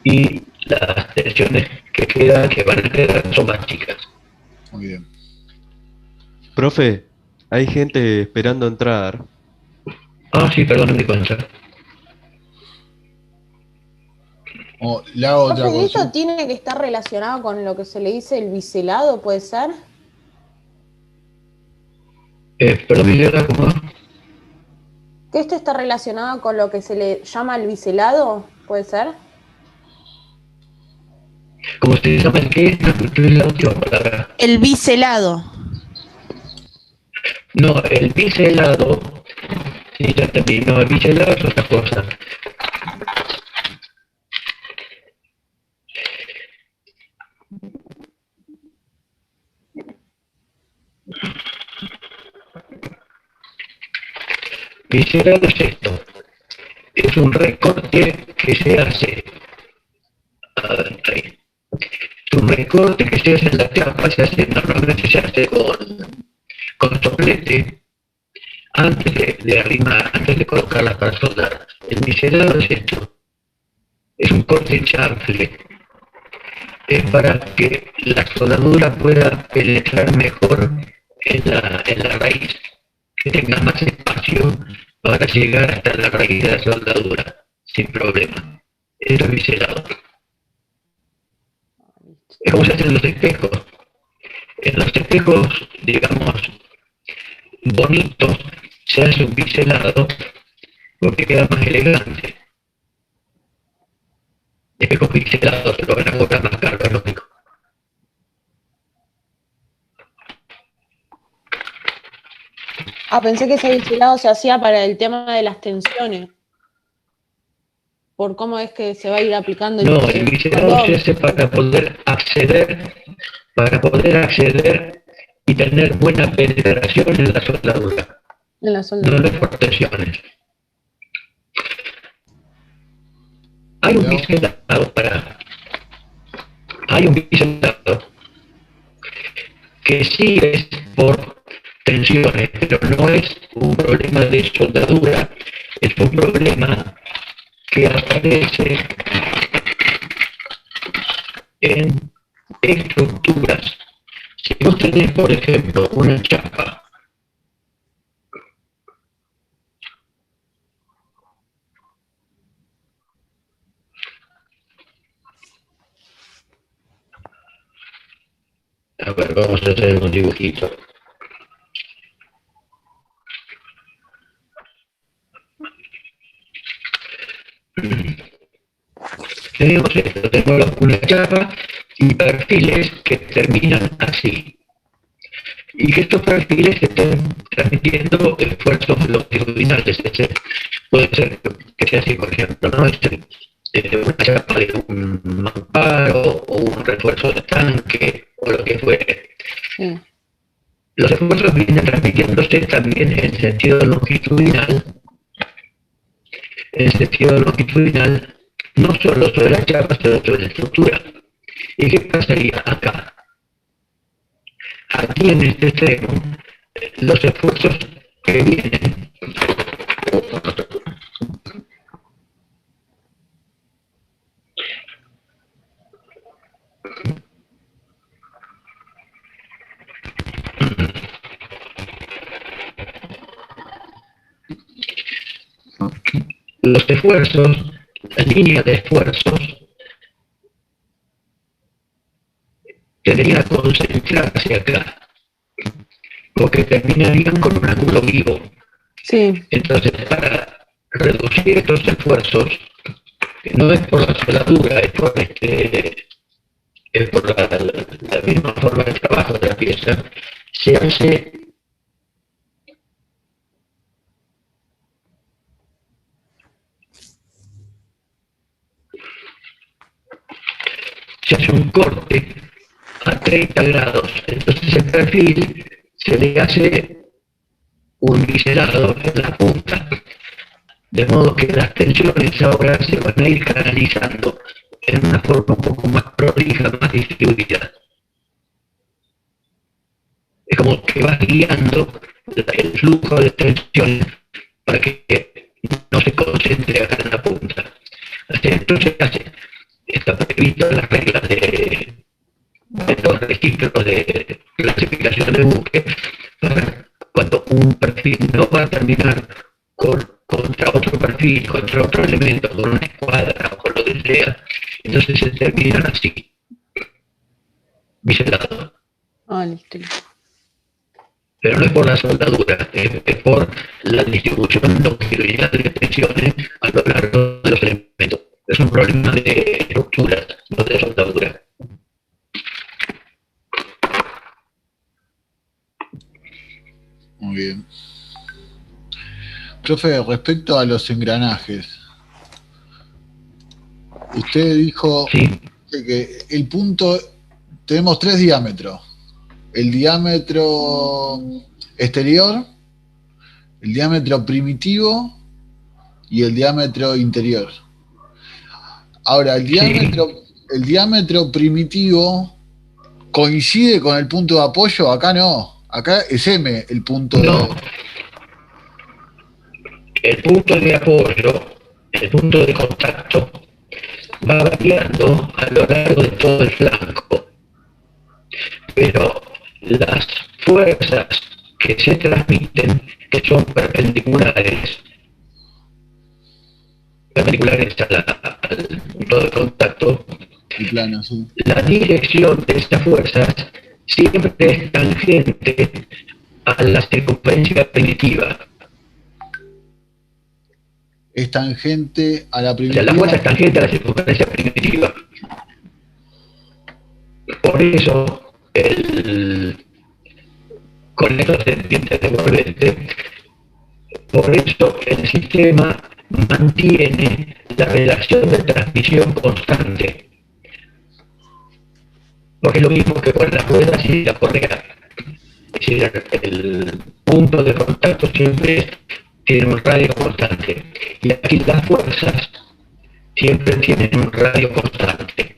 y las tensiones que van a quedar son más chicas. Muy bien. Profe, hay gente esperando entrar. Ah, sí, perdón, me di cuenta. Le hago otra Profe, ¿esto cosa. tiene que estar relacionado con lo que se le dice el biselado, puede ser? Perdón, Miguel, ¿cómo? ¿Que esto está relacionado con lo que se le llama el biselado, puede ser? ¿Cómo se llama el qué? No escuché la última palabra. El biselado. No, el biselado, sí, ya entendí, no, el biselado es otra cosa. Biselado es esto, es un recorte que se hace, a ver, ahí. Es un recorte que se hace en la chapa, normalmente se hace con soplete, antes de arrimar, antes de colocarla para soldar. El biselado es esto, es un corte chanfle, es para que la soldadura pueda penetrar mejor en la raíz, que tenga más espacio para llegar hasta la raíz de la soldadura, sin problema. Eso es biselado. Es como se hace en los espejos. En los espejos, digamos, bonitos, se hace un biselado porque queda más elegante. Espejos biselados se lo van a cobrar más caro, lógico. Ah, pensé que ese biselado se hacía para el tema de las tensiones. Por cómo es que se va a ir aplicando el No, el biselado se hace para poder acceder y tener buena penetración en la soldadura, en la no soldadura. las por tensiones. Hay un biselado que sí es por tensiones, pero no es un problema de soldadura, es un problema que aparece en estructuras. Si vos tenés, por ejemplo, una chapa, a ver, vamos a hacer un dibujito. Tenemos esto, tenemos una chapa y perfiles que terminan así. Y que estos perfiles estén transmitiendo esfuerzos longitudinales. Es decir, puede ser que sea así, por ejemplo, ¿no? Una chapa de un mamparo o un refuerzo de tanque o lo que fuere. Sí. Los esfuerzos vienen transmitiéndose también en sentido longitudinal. En sentido longitudinal, no solo sobre la chapa, sino sobre la estructura. ¿Y qué pasaría acá? Aquí en este extremo, los esfuerzos que vienen los esfuerzos, la línea de esfuerzos debería concentrarse acá, porque terminarían con un ángulo vivo. Sí. Entonces, para reducir estos esfuerzos, que no es por la soldadura, es por la misma forma de trabajo de la pieza, se hace un corte a 30 grados. Entonces el perfil se le hace un biselado en la punta, de modo que las tensiones ahora se van a ir canalizando en una forma un poco más prolija, más distribuida. Es como que vas guiando el flujo de tensiones para que no se concentre acá en la punta. Entonces está previsto en las reglas de los registros de clasificación de buque para cuando un perfil no va a terminar contra otro perfil, contra otro elemento, con una escuadra o con lo que sea, entonces se terminan así, biselados. Ah, listo. Pero no es por la soldadura, es por la distribución longitudinal de tensiones a lo largo de los elementos. Es un problema de estructuras, no de soldadura. Muy bien. Profe, respecto a los engranajes, usted dijo Sí, que el punto, tenemos 3 diámetros. El diámetro exterior, el diámetro primitivo y el diámetro interior. Ahora, el diámetro primitivo coincide con el punto de apoyo, acá no. Acá es M el punto no. El punto de apoyo, el punto de contacto, va variando a lo largo de todo el flanco. Pero las fuerzas que se transmiten, que son perpendiculares al punto de contacto, el plano, sí. la dirección de estas fuerzas siempre es tangente a la circunferencia primitiva. Es tangente a la O sea, primitiva. la fuerza es tangente a la circunferencia primitiva. Por eso, con esto se entiende devolvente, por eso el sistema mantiene la relación de transmisión constante. Porque es lo mismo que con las ruedas y la correa. Es decir, el punto de contacto siempre tiene un radio constante. Y aquí las fuerzas siempre tienen un radio constante.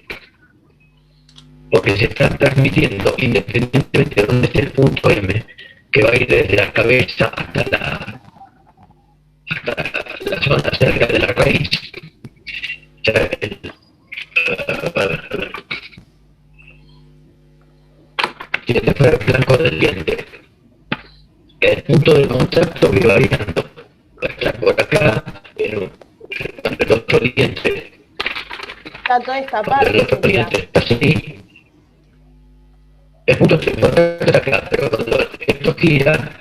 Porque se están transmitiendo independientemente de dónde esté el punto M, que va a ir desde la cabeza hasta la zona cerca de la raíz. O sea, tiene fuera el flanco del diente. El punto de contacto va variando. Está por acá, cuando el otro diente, Está toda esta cuando el parte. otro diente está así, el punto de contacto está acá, pero cuando esto gira,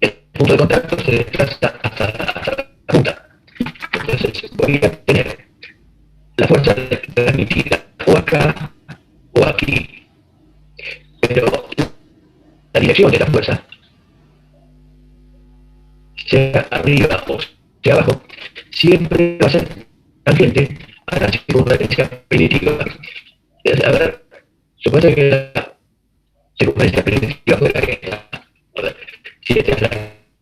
el punto de contacto se desplaza hasta la punta. Entonces voy a tener la fuerza transmitida o acá o aquí, pero la dirección de la fuerza, sea arriba o sea abajo, siempre va a ser tangente a la circunferencia primitiva. A ver, supone que la circunferencia primitiva fuera esta. A ver, si esta es la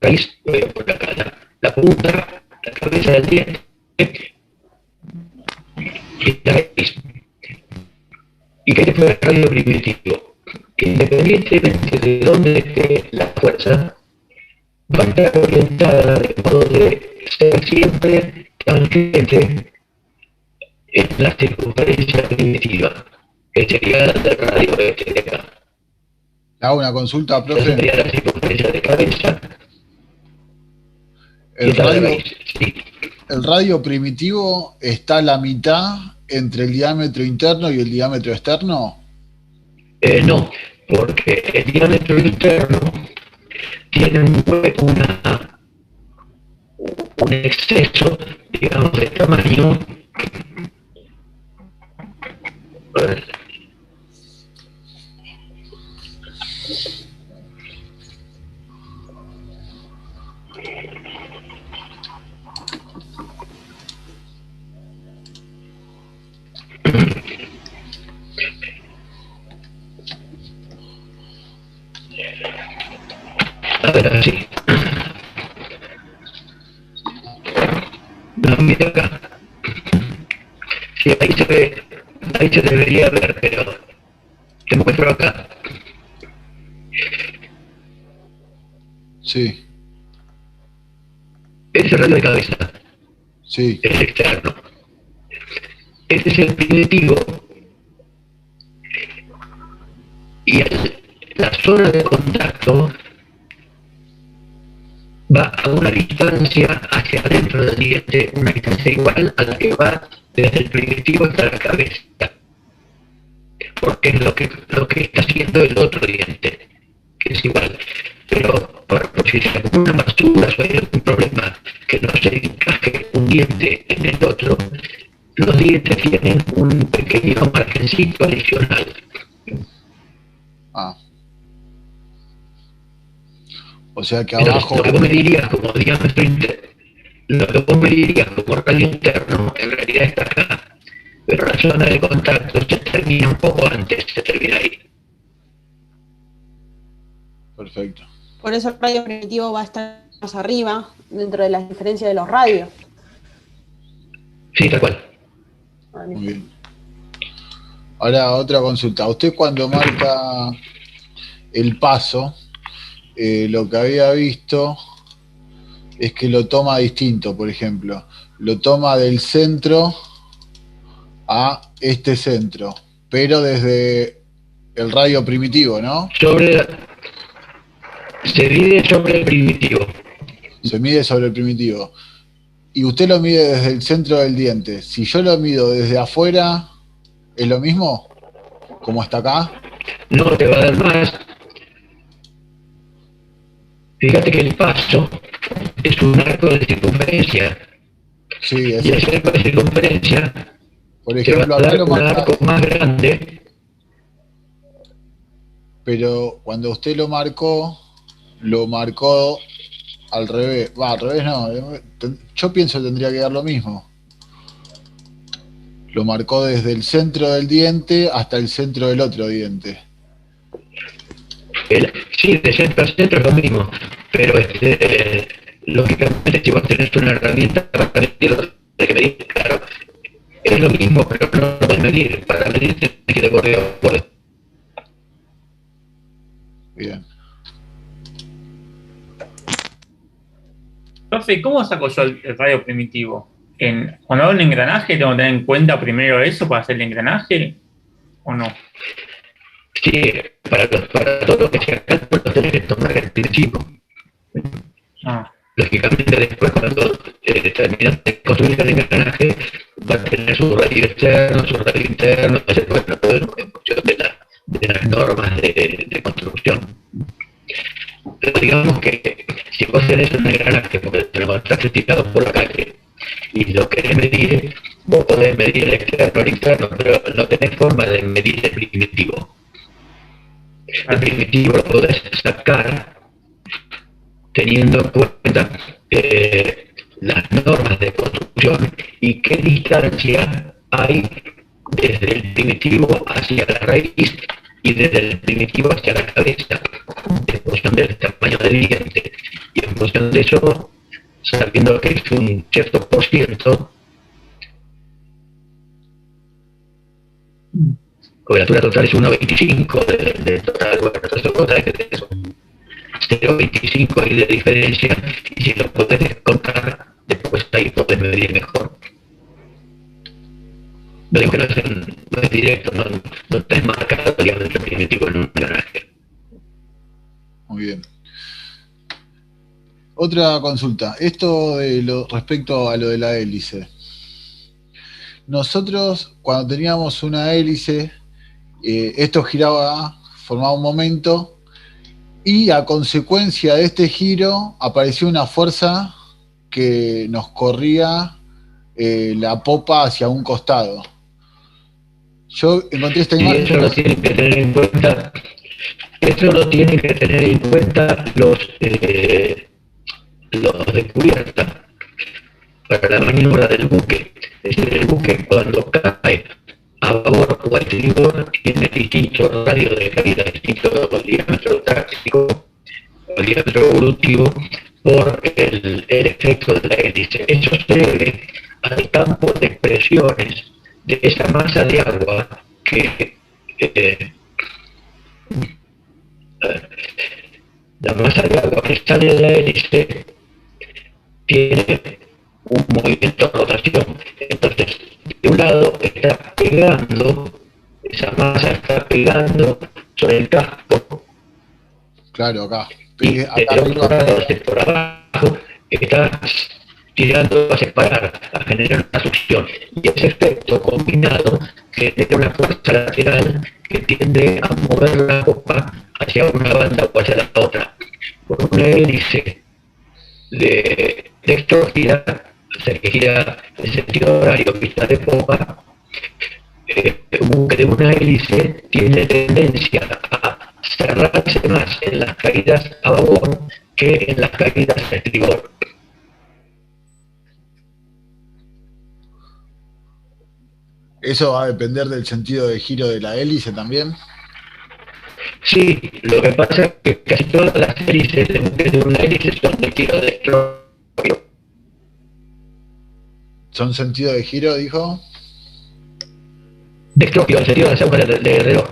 raíz, voy a poner acá la punta, la cabeza del diente y la raíz. Y que este fue el radio primitivo. Independientemente de dónde esté la fuerza, va a estar orientada de modo de ser siempre tangente en la circunferencia primitiva, que sería la del radio este de acá. Hago una consulta, Esa profe. sería la circunferencia de cabeza. Y El esta de radio, raíz, sí. el radio primitivo está a la mitad entre el diámetro interno y el diámetro externo. No, porque el diámetro interno tiene un exceso, digamos, de tamaño. A ver. A ver, así. No, mira acá. Sí, ahí se debería ver, pero te muestro acá. Sí, Ese es el radio de cabeza, sí. es externo. Este es el primitivo y la zona de contacto va a una distancia hacia adentro del diente, una distancia igual a la que va desde el primitivo hasta la cabeza, porque es lo que está haciendo el otro diente, que es igual. Pero por si se alguna basura o hay algún problema que no se encaje un diente en el otro, los dientes tienen un pequeño margencito adicional. Ah. O sea que Entonces, abajo. lo que vos me dirías como diámetro interno, lo que vos me dirías como radio interno, en realidad está acá, pero la zona de contacto se termina un poco antes, se termina ahí. Perfecto. Por eso el radio primitivo va a estar más arriba, dentro de las diferencias de los radios. Sí, tal cual. Muy bien. Ahora otra consulta. Usted cuando marca el paso, lo que había visto es que lo toma distinto, por ejemplo. Lo toma del centro a este centro, pero desde el radio primitivo, ¿no? Se mide sobre el primitivo. Se mide sobre el primitivo. Y usted lo mide desde el centro del diente. Si yo lo mido desde afuera, ¿es lo mismo? ¿Como hasta acá? No te va a dar más. Fíjate que el paso es un arco de circunferencia. Sí, Y ese arco de circunferencia por te va ejemplo, a acá dar lo un marca, arco más grande. pero cuando usted lo marcó al revés. Va, al revés no. Yo pienso que tendría que dar lo mismo. Lo marcó desde el centro del diente hasta el centro del otro diente. Sí, de centro a centro es lo mismo, pero lógicamente si vos tenés una herramienta para medirlo, hay que medir, claro, es lo mismo, pero no lo puedes medir. Para medir tenés que ir de borde a borde. Bien. Profe, ¿cómo saco yo el radio primitivo? Cuando hago un engranaje, ¿tengo que tener en cuenta primero eso para hacer el engranaje o no? Sí, para todo lo que sea cálculo tenés que tomar el primitivo. Lógicamente después cuando terminas de construir el engranaje va a tener su radio externo, su radio interno, bueno, todo en función de las normas de construcción. Pero digamos que si vos tenés un engranaje porque te lo estás estirado por la calle y lo querés medir, vos podés medir el externo, el interno, pero no tenés forma de medir el primitivo. El primitivo lo podés sacar teniendo en cuenta las normas de construcción y qué distancia hay desde el primitivo hacia la raíz y desde el primitivo hacia la cabeza, en función del tamaño del diente. Y en función de eso, sabiendo que es un cierto por ciento, cobertura total es 1,25 del total, bueno, entonces vos sabés que tenés un 0,25 ahí de diferencia, y si lo podés descontar, después ahí podés medir mejor. No digo que no es directo, no está enmarcado, digamos, el primitivo en un engranaje. Muy bien. Otra consulta. Esto respecto a lo de la hélice. Nosotros, cuando teníamos una hélice, esto giraba, formaba un momento, y a consecuencia de este giro apareció una fuerza que nos corría la popa hacia un costado. Yo encontré esta imagen. Eso lo tienen que tener en cuenta. Eso lo tienen que tener en cuenta los de cubierta para la maniobra del buque. Es decir, el buque cuando cae a babor o a estribor tiene distinto radio de caída, distinto diámetro táctico o diámetro evolutivo por el efecto de la hélice. Eso se debe al campo de presiones de esa masa de agua que la masa de agua que sale de la hélice tiene un movimiento de rotación. Entonces, de un lado está pegando, esa masa está pegando sobre el casco, Claro, acá. y Acá del otro arriba. lado, por abajo, está tirando a separar, a generar una succión. Y ese efecto combinado genera una fuerza lateral que tiende a mover la copa hacia una banda o hacia la otra. Por una hélice de dextrogira, o sea que gira en sentido horario, pista de popa, un buque de una hélice tiene tendencia a cerrarse más en las caídas a babor que en las caídas a estribor. Eso va a depender del sentido de giro de la hélice también. Sí, lo que pasa es que casi todas las hélices de buques de una hélice son de giro dextrógiro. ¿Son sentido de giro, dijo? Dextrógiro, en sentido de las agujas de reloj.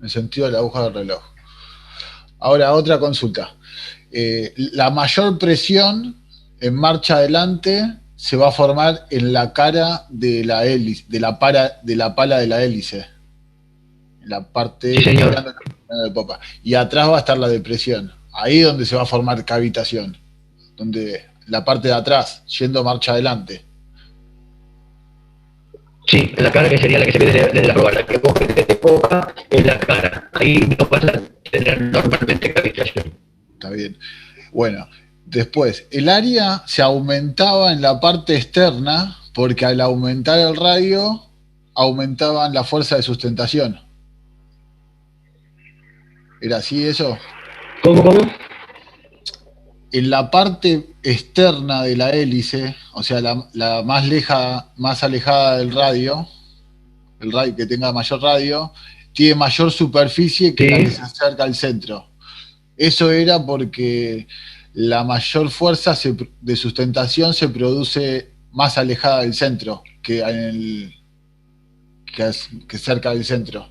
En sentido de la aguja del reloj. Ahora, otra consulta. La mayor presión en marcha adelante se va a formar en la cara de la hélice, de la pala de la hélice. En la parte Sí, señor. de popa. Y atrás va a estar la depresión. Ahí es donde se va a formar cavitación. Donde la parte de atrás, yendo marcha adelante. Sí, en la cara, que sería la que se ve desde la proa, la que vos ves desde popa en la cara. Ahí no vas a tener normalmente cavitación. Está bien. Bueno, después, el área se aumentaba en la parte externa porque al aumentar el radio, aumentaban la fuerza de sustentación. ¿Era así eso? ¿Cómo? En la parte externa de la hélice, o sea, la más alejada del radio, el radio que tenga mayor radio, tiene mayor superficie que la que se acerca al centro. Eso era porque la mayor fuerza de sustentación se produce más alejada del centro que que cerca del centro.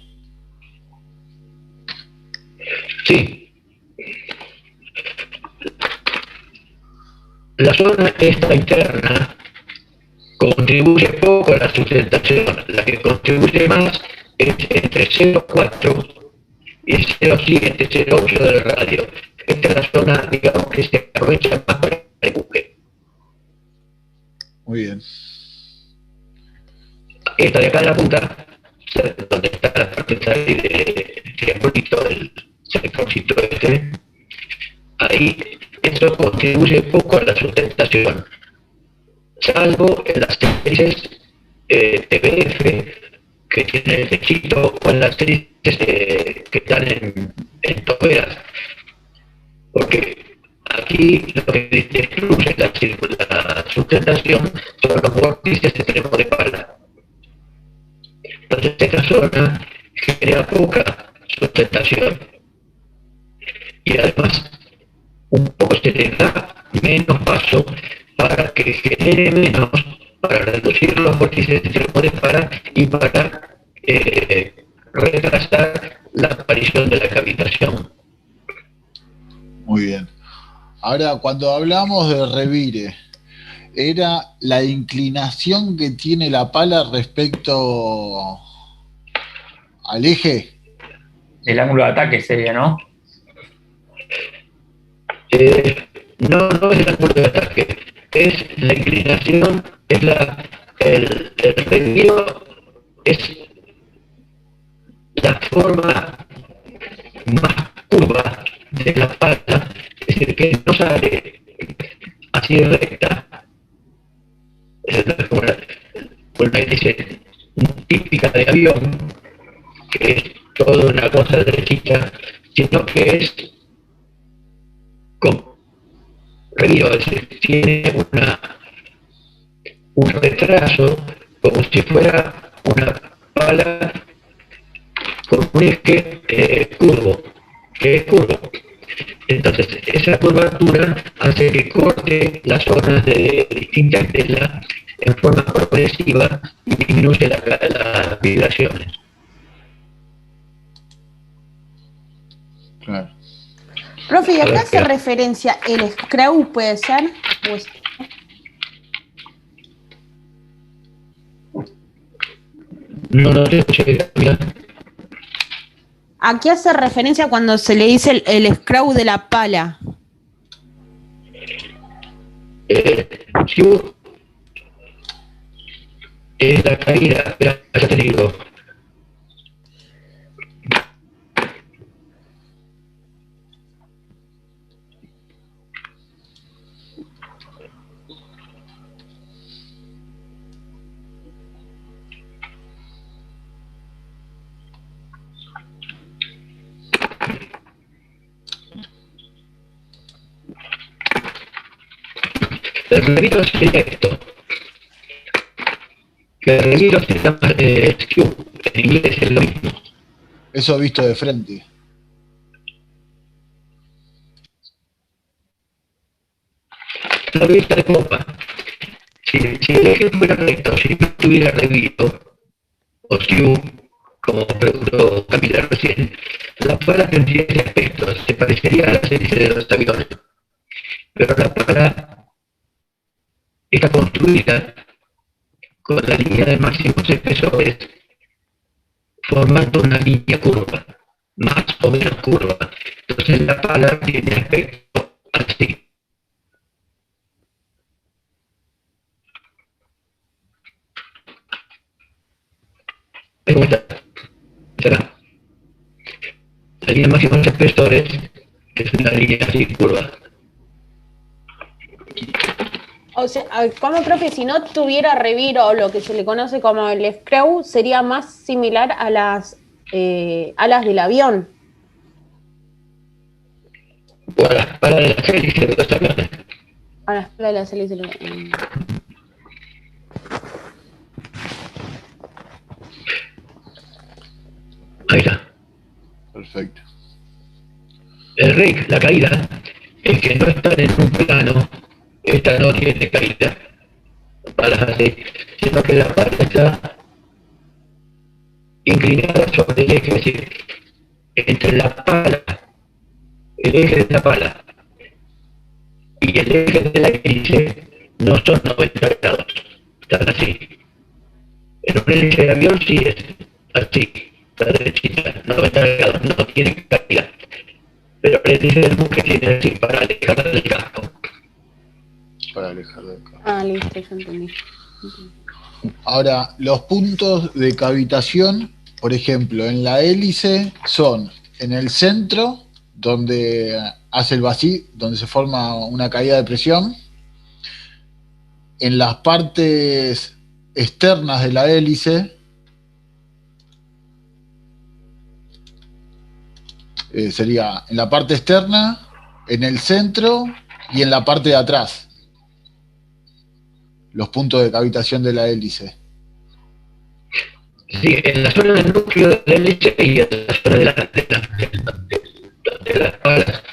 Sí. La zona esta interna contribuye poco a la sustentación. La que contribuye más es entre 0,4 y 0,7, 0,8 del radio. Esta es la zona, digamos, que se aprovecha más para el buque. Muy bien. Esta de acá en la punta, donde está la parte de triangulito, el sectorcito este, ahí eso contribuye poco a la sustentación, salvo en las hélices TBF que tienen el techito, o en las hélices que están en toperas, porque aquí lo que destruye la sustentación son los vórtices extremos de pala. Entonces esta zona genera poca sustentación y además un poco se le da menos paso para que genere menos, para reducir los vórtices extremos de pala y para retrasar la aparición de la cavitación. Muy bien. Ahora, cuando hablamos de revire, ¿era la inclinación que tiene la pala respecto al eje? El ángulo de ataque sería, ¿no? No es el ángulo de ataque, es la inclinación, es el reviro, es la forma más curva de la pala, es decir, que no sale así recta, con una hélice típica de avión, que es toda una cosa derechita, sino que es con reviro, es decir, tiene un retraso como si fuera una pala con un eje curvo, que es curvo. Entonces, esa curvatura hace que corte las zonas de distinta estela en forma progresiva y disminuye las vibraciones. Claro. Profe, ¿y A a qué ver, hace espera. referencia el screw, puede ser? Pues, No te escuché, mira. ¿a qué hace referencia cuando se le dice el screw de la pala? Si es la caída, espera, ya te digo. El reviro sería esto. Que el reviro se llama skew, en inglés es lo mismo. Eso visto de frente. La vista de copa. Si el eje fuera recto, si no tuviera reviro, o skew, como preguntó Camila recién, la pala tendría ese aspecto, se parecería a las hélices de los aviones. Pero la pala está construida con la línea de máximos espesores formando una línea curva, más o menos curva. Entonces la pala tiene aspecto así. Me gusta. Será. La línea de máximos espesores, que es una línea así curva. O sea, ¿cómo, profe, si no tuviera reviro o lo que se le conoce como el screw, sería más similar a las alas del avión? O a las palas de las hélices de los aviones. A las alas de las hélices del avión. Ahí está. Perfecto. El rake, la caída, es que no están en un plano, esta no tiene caída, palas así, sino que la pala está inclinada sobre el eje, es decir, entre la pala, el eje de la pala y el eje de la hélice no son 90 grados, están así. En un hélice de avión sí es así, está derechita, 90 grados, no tiene caída. Pero el hélice del buque tiene así para alejar del casco. Para alejar del carro. Ah, listo, ya entendí. Ahora, los puntos de cavitación, por ejemplo, en la hélice son en el centro, donde hace el vacío, donde se forma una caída de presión, en las partes externas de la hélice, sería en la parte externa, en el centro y en la parte de atrás, los puntos de cavitación de la hélice. Sí, en la zona del núcleo de la hélice y en la zona de las palas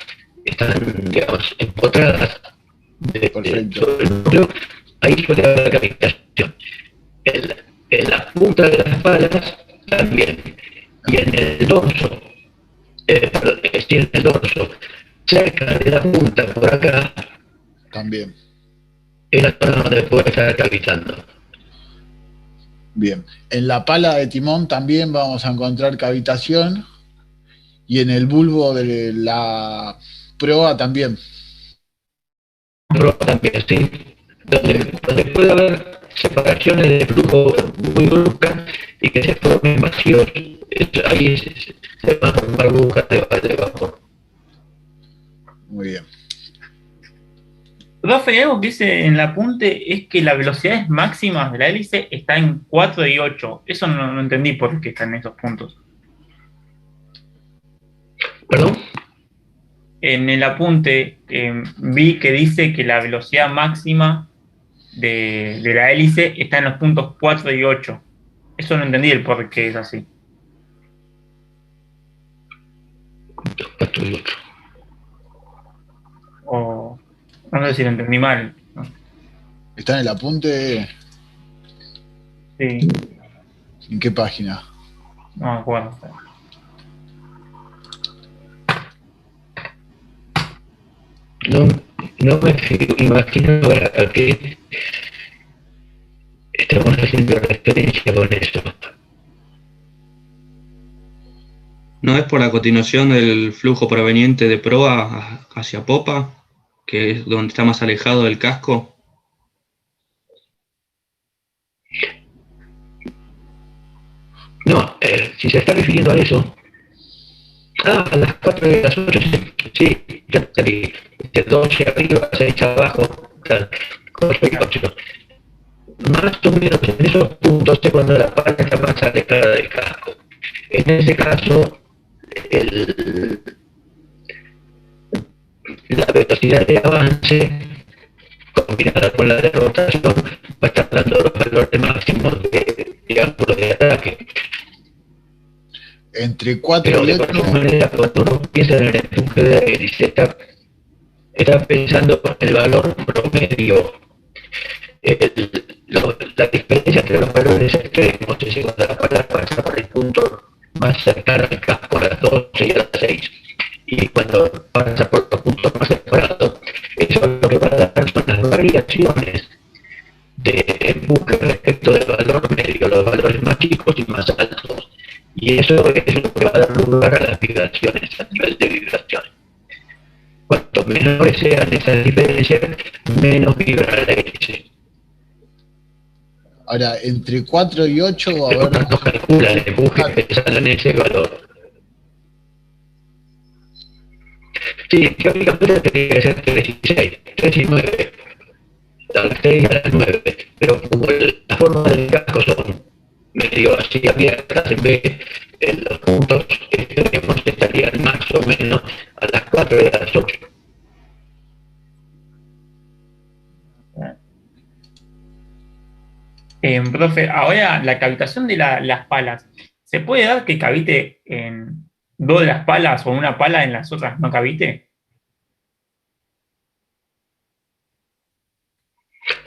están, digamos, empotradas Perfecto. sobre el núcleo, ahí suele haber cavitación. En la punta de las palas también. Y en el dorso, perdón, sí, en el dorso, cerca de la punta por acá, También. es la zona donde puede estar cavitando. Bien. En la pala de timón también vamos a encontrar cavitación y en el bulbo de la proa también. Pero también, sí, donde puede haber separaciones de flujo muy bruscas y que se formen vacíos, ahí se van a formar burbujas debajo. Muy bien. Profe, algo que dice en el apunte es que las velocidades máximas de la hélice está en 4 y 8. Eso no entendí por qué están en esos puntos. ¿Perdón? En el apunte vi que dice que la velocidad máxima de la hélice está en los puntos 4 y 8. Eso no entendí el por qué es así. 4 y 8. O no sé si lo entendí mal, ¿no? Está en el apunte. Sí, ¿En qué página? no me acuerdo. No me imagino a qué estamos haciendo referencia con eso. ¿No es por la continuación del flujo proveniente de proa hacia popa, que es donde está más alejado del casco? No, si se está refiriendo a eso, a las 4 de las 8, sí, ya te vi, 12 arriba, 6 abajo, 4 y 8. Más o menos en esos puntos es cuando la pala está más alejada del casco. En ese caso, la velocidad de avance combinada con la de rotación va a estar dando los valores máximos de ángulo de ataque. Entre 4 Pero y de 8. cualquier manera, cuando uno piensa en el empuje de la hélice, está pensando en el valor promedio. La diferencia entre los valores extremos es cuando la pala pasa por el punto más cercano al casco, a las 12 y a las 6. Y cuando pasa por los puntos más separados, eso lo que va a dar son las variaciones de empuje respecto del valor medio, los valores más chicos y más altos. Y eso es lo que va a dar lugar a las vibraciones, a nivel de vibraciones. Cuanto menores sean esas diferencias, menos vibra la hélice. Ahora, entre 4 y 8 va a Pero haber... no calcula el empuje pensando en ese valor. Sí, teóricamente tendría que ser 3 y 6, 3 y 9, a las 6 y a las 9, pero como la forma del casco son medio así abiertas, en vez de los puntos extremos estarían más o menos a las 4 y a las 8. Profe, ahora la cavitación de las palas, ¿se puede dar que cavite en dos de las palas o una pala en las otras no cavite?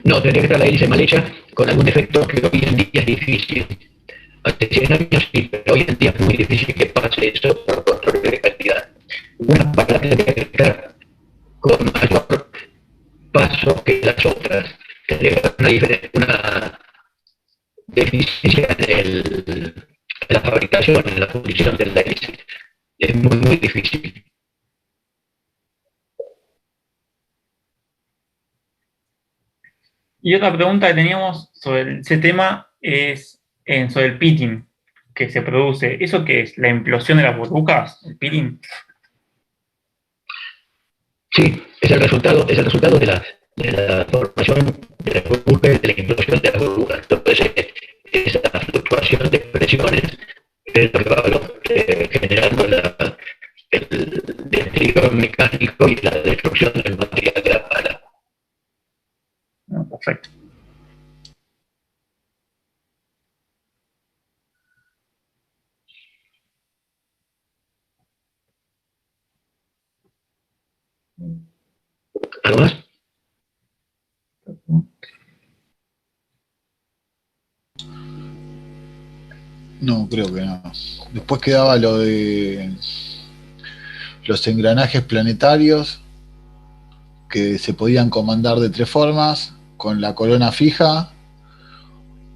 No, tendría que estar la hélice mal hecha con algún defecto que hoy en día es difícil. Hace 100 años sí, pero hoy en día es muy difícil que pase eso por control de calidad. Una pala tendría que estar con mayor paso que las otras. Tendría que haber una deficiencia en la fabricación, en la fundición del hélice. Es muy, muy difícil. Y otra pregunta que teníamos sobre ese tema es sobre el pitting que se produce. ¿Eso qué es? ¿La implosión de las burbujas? ¿El pitting? Sí, es el resultado de la formación de las burbujas, de la implosión de las burbujas. Entonces, esa fluctuación de presiones es lo que va generando el deterioro mecánico y la destrucción del material de la pala. Perfecto. ¿Algo más? No, creo que no. Después quedaba lo de los engranajes planetarios que se podían comandar de 3 formas, con la corona fija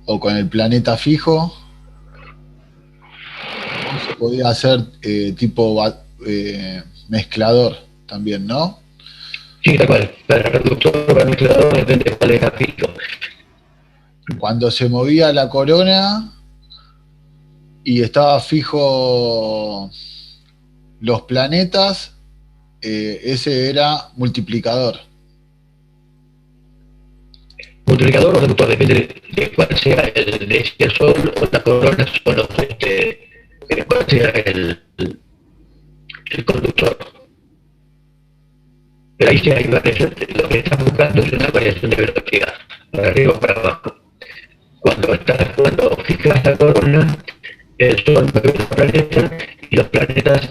o con el planeta fijo. Se podía hacer tipo mezclador también, ¿no? Sí, tal cual. Para el reductor, para el mezclador, depende de cuál es el pico. Cuando se movía la corona y estaba fijo los planetas, ese era multiplicador. Multiplicador o reductor, depende de cuál sea el sol o la corona, son los, cuál sea el conductor. Pero ahí sí hay variaciones. Lo que estás buscando es una variación de velocidad, para arriba o para abajo. Cuando fijas la corona, el sol mueve los planetas y los planetas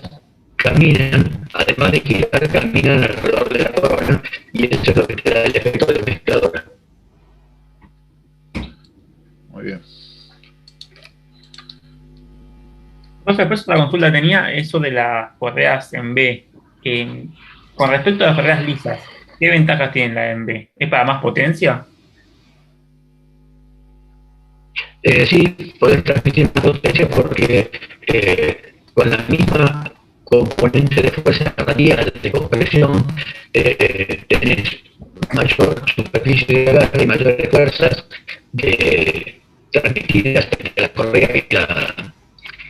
caminan, además de girar, caminan alrededor de la corona, y eso es lo que te da el efecto de mezcladora. Muy bien. Después otra consulta tenía eso de las correas en B. Con respecto a las correas lisas, ¿qué ventajas tiene la en B? ¿Es para más potencia? Sí, podés transmitir más potencia porque con la misma componente de fuerza radial de compresión tenés mayor superficie de agarre y mayores fuerzas transmitidas entre la correa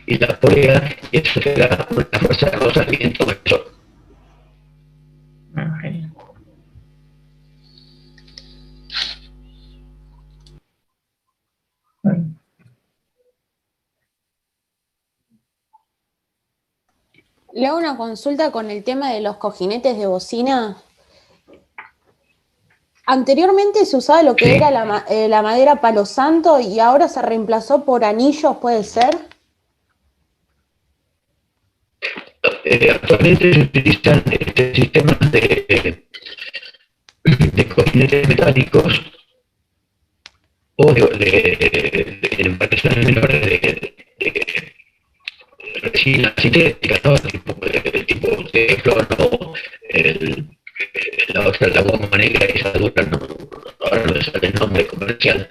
y la polea, y eso te da una fuerza de rozamiento mayor. Genial. Le hago una consulta con el tema de los cojinetes de bocina. Anteriormente se usaba lo que Sí. era la madera palo santo y ahora se reemplazó por anillos, ¿puede ser? Actualmente se utilizan sistemas de cojinetes metálicos o de embarcaciones menores de resina sintética, ¿no? Tipo teflón o la otra, la goma negra, esa dura, no, ahora no me sale el nombre comercial.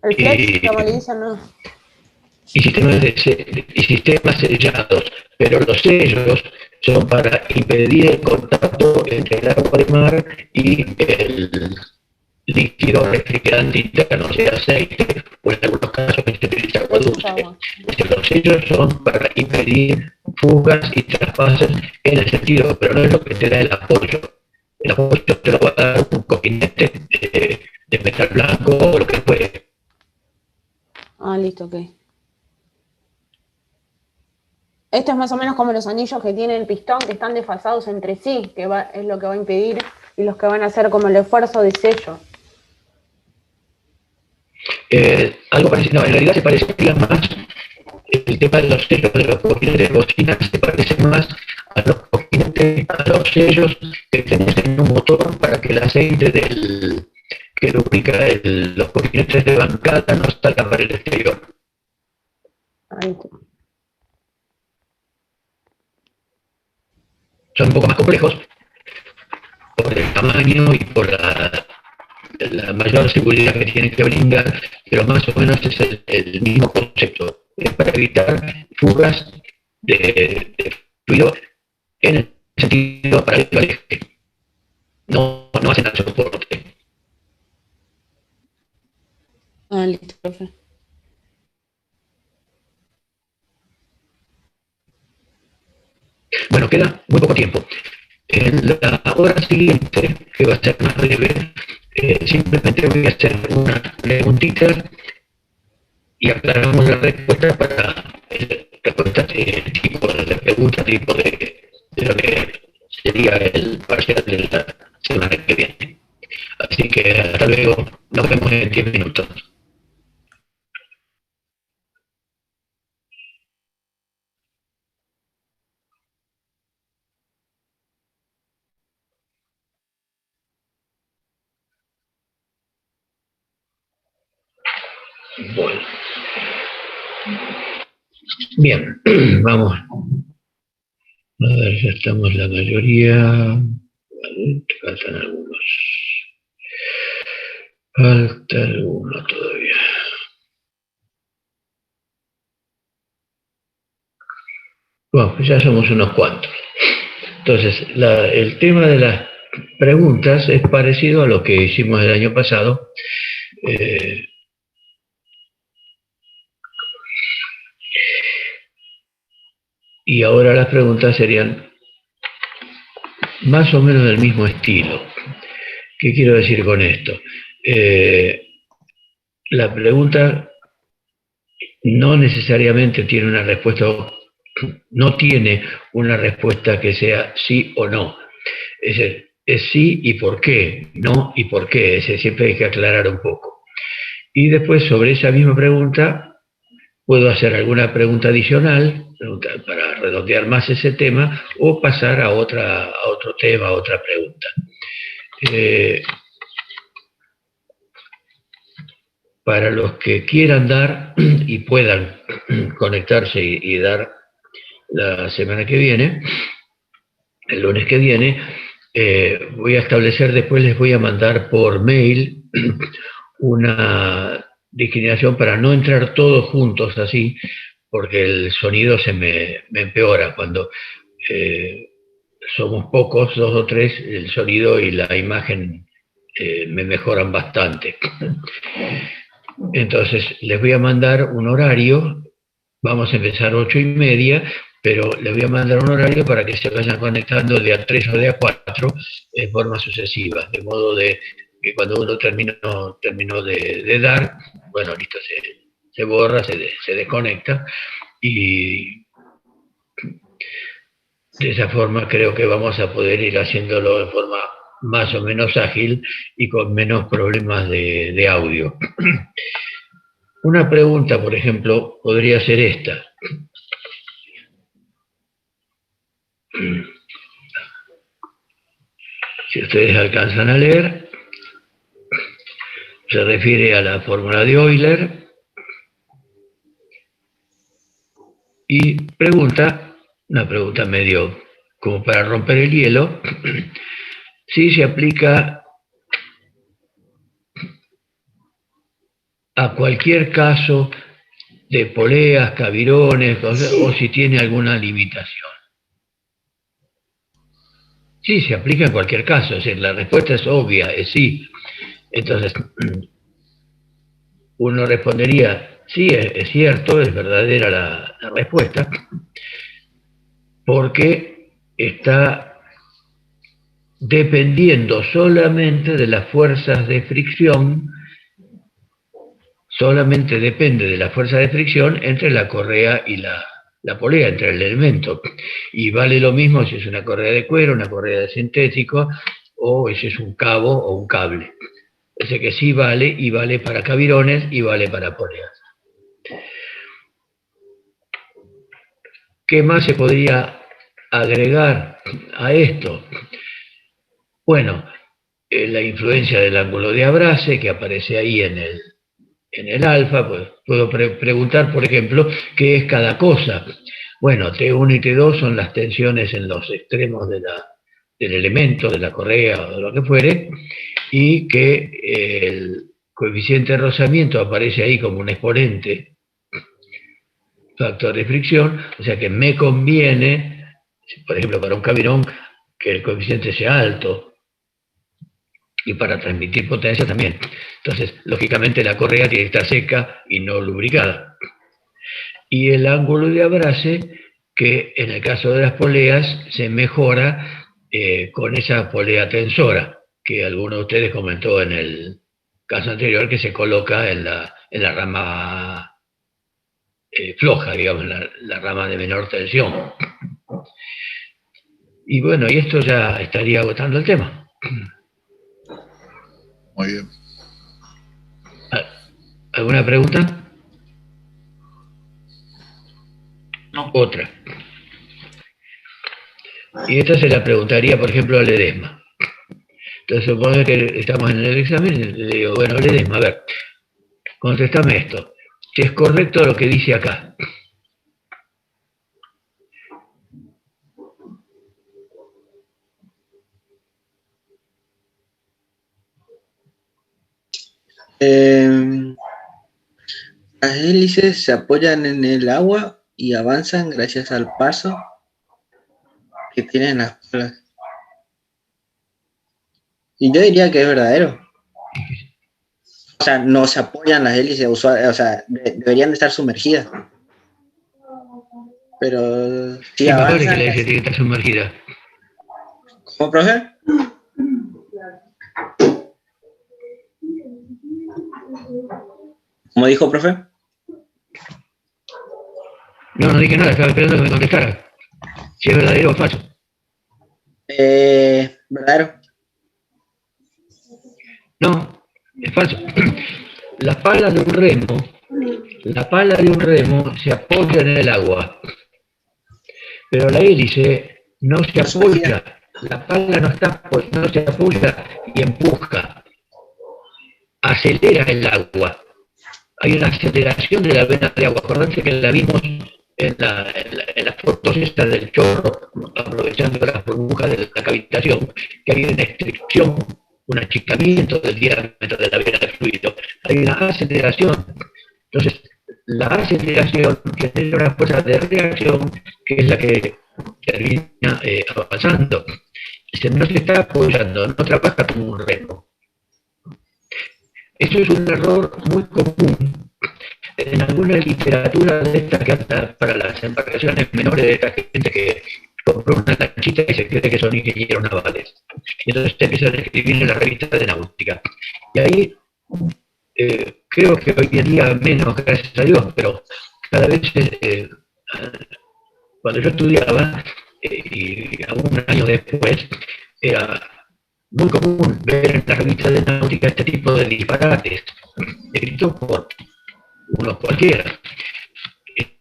El flex, como le dicen, ¿no? Y sistemas sellados, pero los sellos son para impedir el contacto entre el agua de mar y el líquido refrigerante interno, sea aceite, o en algunos casos se utiliza agua dulce. Los sellos son para impedir fugas y traspases en el sentido, pero no es lo que te da el apoyo. El apoyo te lo va a dar un cojinete de metal blanco o lo que fuere. Ah, listo, ok. Esto es más o menos como los anillos que tiene el pistón, que están desfasados entre sí, es lo que va a impedir, y los que van a hacer como el esfuerzo de sello. Algo parecido, no, en realidad se parecería más, el tema de los sellos de los cojinetes de bocina se parece más a los cojinetes, a los sellos que tenés en un motor para que el aceite que lubrica los cojinetes de bancada no salga para el exterior. Ahí. Son un poco más complejos por el tamaño y por la mayor seguridad que tienen que brindar, pero más o menos es el mismo concepto. Es para evitar fugas de fluido en el sentido para el eje. No hacen al soporte. Ah, listo, profe. Bueno, queda muy poco tiempo. En la hora siguiente, que va a ser más breve, simplemente voy a hacer una preguntita y aclaramos la respuesta para respuestas tipo de pregunta, tipo de lo que sería el parcial de la semana que viene. Así que hasta luego, nos vemos en 10 minutos. Bueno. Bien, vamos. A ver, ya estamos la mayoría. Vale, faltan algunos. Falta alguno todavía. Bueno, ya somos unos cuantos. Entonces, el tema de las preguntas es parecido a lo que hicimos el año pasado. Y ahora las preguntas serían más o menos del mismo estilo. ¿Qué quiero decir con esto? La pregunta no necesariamente tiene una respuesta, no tiene una respuesta que sea sí o no. Es sí y por qué, no y por qué. Siempre hay que aclarar un poco. Y después sobre esa misma pregunta puedo hacer alguna pregunta adicional para redondear más ese tema o pasar a otro tema, a otra pregunta. para los que quieran dar y puedan conectarse y dar la semana que viene, el lunes que viene, voy a establecer, después les voy a mandar por mail una discriminación para no entrar todos juntos así, porque el sonido se me empeora. Cuando somos pocos, 2 o 3, el sonido y la imagen me mejoran bastante. Entonces, les voy a mandar un horario, vamos a empezar 8:30, pero les voy a mandar un horario para que se vayan conectando de a 3 o de a 4 en forma sucesiva, de modo de que cuando uno terminó de dar, bueno, listo, se borra, se desconecta, y de esa forma creo que vamos a poder ir haciéndolo de forma más o menos ágil y con menos problemas de audio. Una pregunta, por ejemplo, podría ser esta. Si ustedes alcanzan a leer, se refiere a la fórmula de Euler y una pregunta medio como para romper el hielo, si se aplica a cualquier caso de poleas, cavirones, o si tiene alguna limitación. Sí, se aplica en cualquier caso, es decir, la respuesta es obvia, es sí. Entonces, uno respondería, sí, es cierto, es verdadera la respuesta, porque está dependiendo solamente de las fuerzas de fricción, solamente depende de la fuerza de fricción entre la correa y la polea, entre el elemento. Y vale lo mismo si es una correa de cuero, una correa de sintético, o si es un cabo o un cable. Es decir, que sí vale, y vale para cavirones y vale para poleas. ¿Qué más se podría agregar a esto? Bueno, la influencia del ángulo de abrace que aparece ahí en el alfa, pues puedo preguntar, por ejemplo, ¿qué es cada cosa? Bueno, T1 y T2 son las tensiones en los extremos del elemento, de la correa o de lo que fuere, y que el coeficiente de rozamiento aparece ahí como un exponente, factor de fricción, o sea que me conviene, por ejemplo, para un cabirón, que el coeficiente sea alto, y para transmitir potencia también. Entonces, lógicamente la correa tiene que estar seca y no lubricada. Y el ángulo de abrace, que en el caso de las poleas se mejora con esa polea tensora, que alguno de ustedes comentó en el caso anterior, que se coloca en la rama floja, digamos, la rama de menor tensión. Y bueno, y esto ya estaría agotando el tema. Muy bien. ¿Alguna pregunta? No. Otra. Y esta se la preguntaría, por ejemplo, a Ledesma. Entonces, supone que estamos en el examen y le digo, bueno, Ledesma, a ver, contéstame esto. Si es correcto lo que dice acá. Las hélices se apoyan en el agua y avanzan gracias al paso que tienen las palas. Y yo diría que es verdadero. O sea, no se apoyan las hélices, o sea, deberían de estar sumergidas. Pero sí, avanzan, que la hélice tiene que estar sumergida. ¿Cómo, profe? ¿Cómo dijo, profe? No dije nada, estaba esperando que me contestara. Si es verdadero o falso. Verdadero. No, es falso. La pala de un remo se apoya en el agua, pero la hélice no se apoya. La pala no se apoya y empuja. Acelera el agua. hay una aceleración de la vena de agua. Acordarse que la vimos en las fotos estas del chorro, aprovechando las burbujas de la cavitación, que hay una restricción, un achicamiento del diámetro de la vena de fluido. Hay una aceleración. Entonces, la aceleración genera una fuerza de reacción que es la que termina avanzando. No se está apoyando, no trabaja como un remo. Eso es un error muy común en alguna literatura de esta que anda para las embarcaciones menores de esta gente que compró una lanchita y se cree que son ingenieros navales. Y entonces te empiezan a escribir en la revista de náutica. Y ahí creo que hoy en día menos, gracias a Dios, pero cada vez cuando yo estudiaba, y algún año después, era muy común ver en la revista de náutica este tipo de disparates, escritos por uno cualquiera.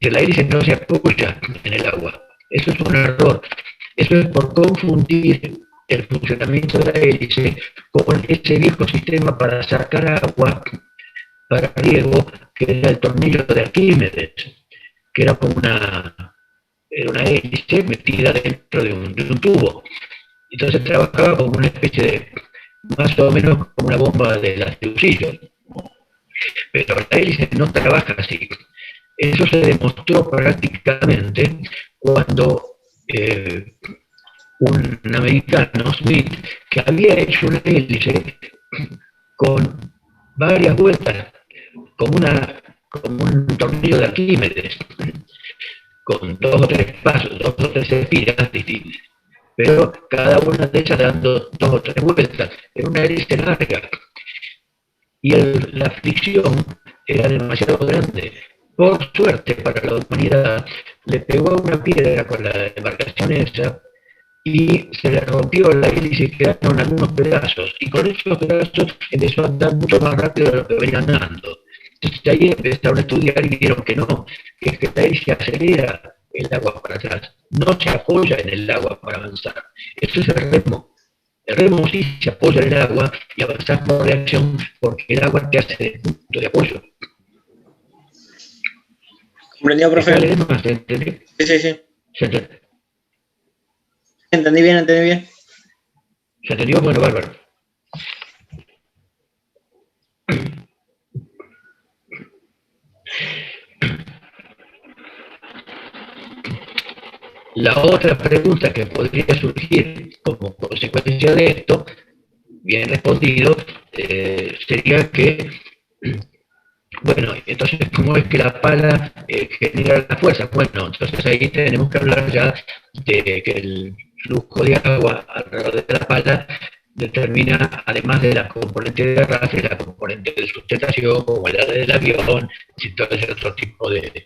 La hélice no se apoya en el agua. Eso es un error. Eso es por confundir el funcionamiento de la hélice con ese viejo sistema para sacar agua para riego, que era el tornillo de Arquímedes, que era como una hélice metida dentro de un tubo. Entonces trabajaba como una especie de, más o menos como una bomba de lactobacillus. Pero la hélice no trabaja así. Eso se demostró prácticamente cuando un americano, Smith, que había hecho una hélice con varias vueltas, como un tornillo de Arquímedes, con 2 o 3 pasos, 2 o 3 espiras distintas, pero cada una de ellas dando 2 o 3 vueltas, era una hélice larga, y la fricción era demasiado grande. Por suerte para la humanidad, le pegó a una piedra con la embarcación esa, y se le rompió la hélice y quedaron algunos pedazos, y con esos pedazos empezó a andar mucho más rápido de lo que venía andando. Entonces ahí empezaron a estudiar y vieron que no, que es que la hélice acelera el agua para atrás, no se apoya en el agua para avanzar. Eso es el remo. El remo sí se apoya en el agua y avanza por reacción porque el agua te hace de punto de apoyo. ¿Comprendido, profe? Sí. Entendí bien. ¿Se entendió? Bueno, bárbaro. La otra pregunta que podría surgir como consecuencia de esto, bien respondido, sería que, bueno, entonces, ¿cómo es que la pala genera la fuerza? Bueno, entonces ahí tenemos que hablar ya de que el flujo de agua alrededor de la pala determina, además de la componente de arrastre, la componente de sustentación, como la del avión, y todo ese otro tipo de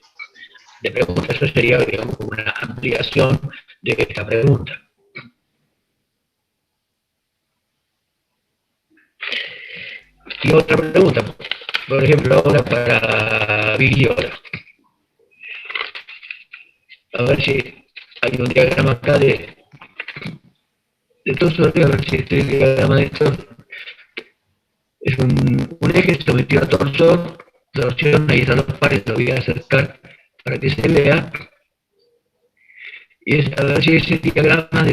preguntas. Eso sería, digamos, una ampliación de esta pregunta. Y otra pregunta, por ejemplo, ahora para Villora. A ver si hay un diagrama acá de torsor, a ver si este diagrama de esto es un eje sometido a torsor, torsión, ahí están los pares, lo voy a acercar para que se vea. Y es a ver si ese diagrama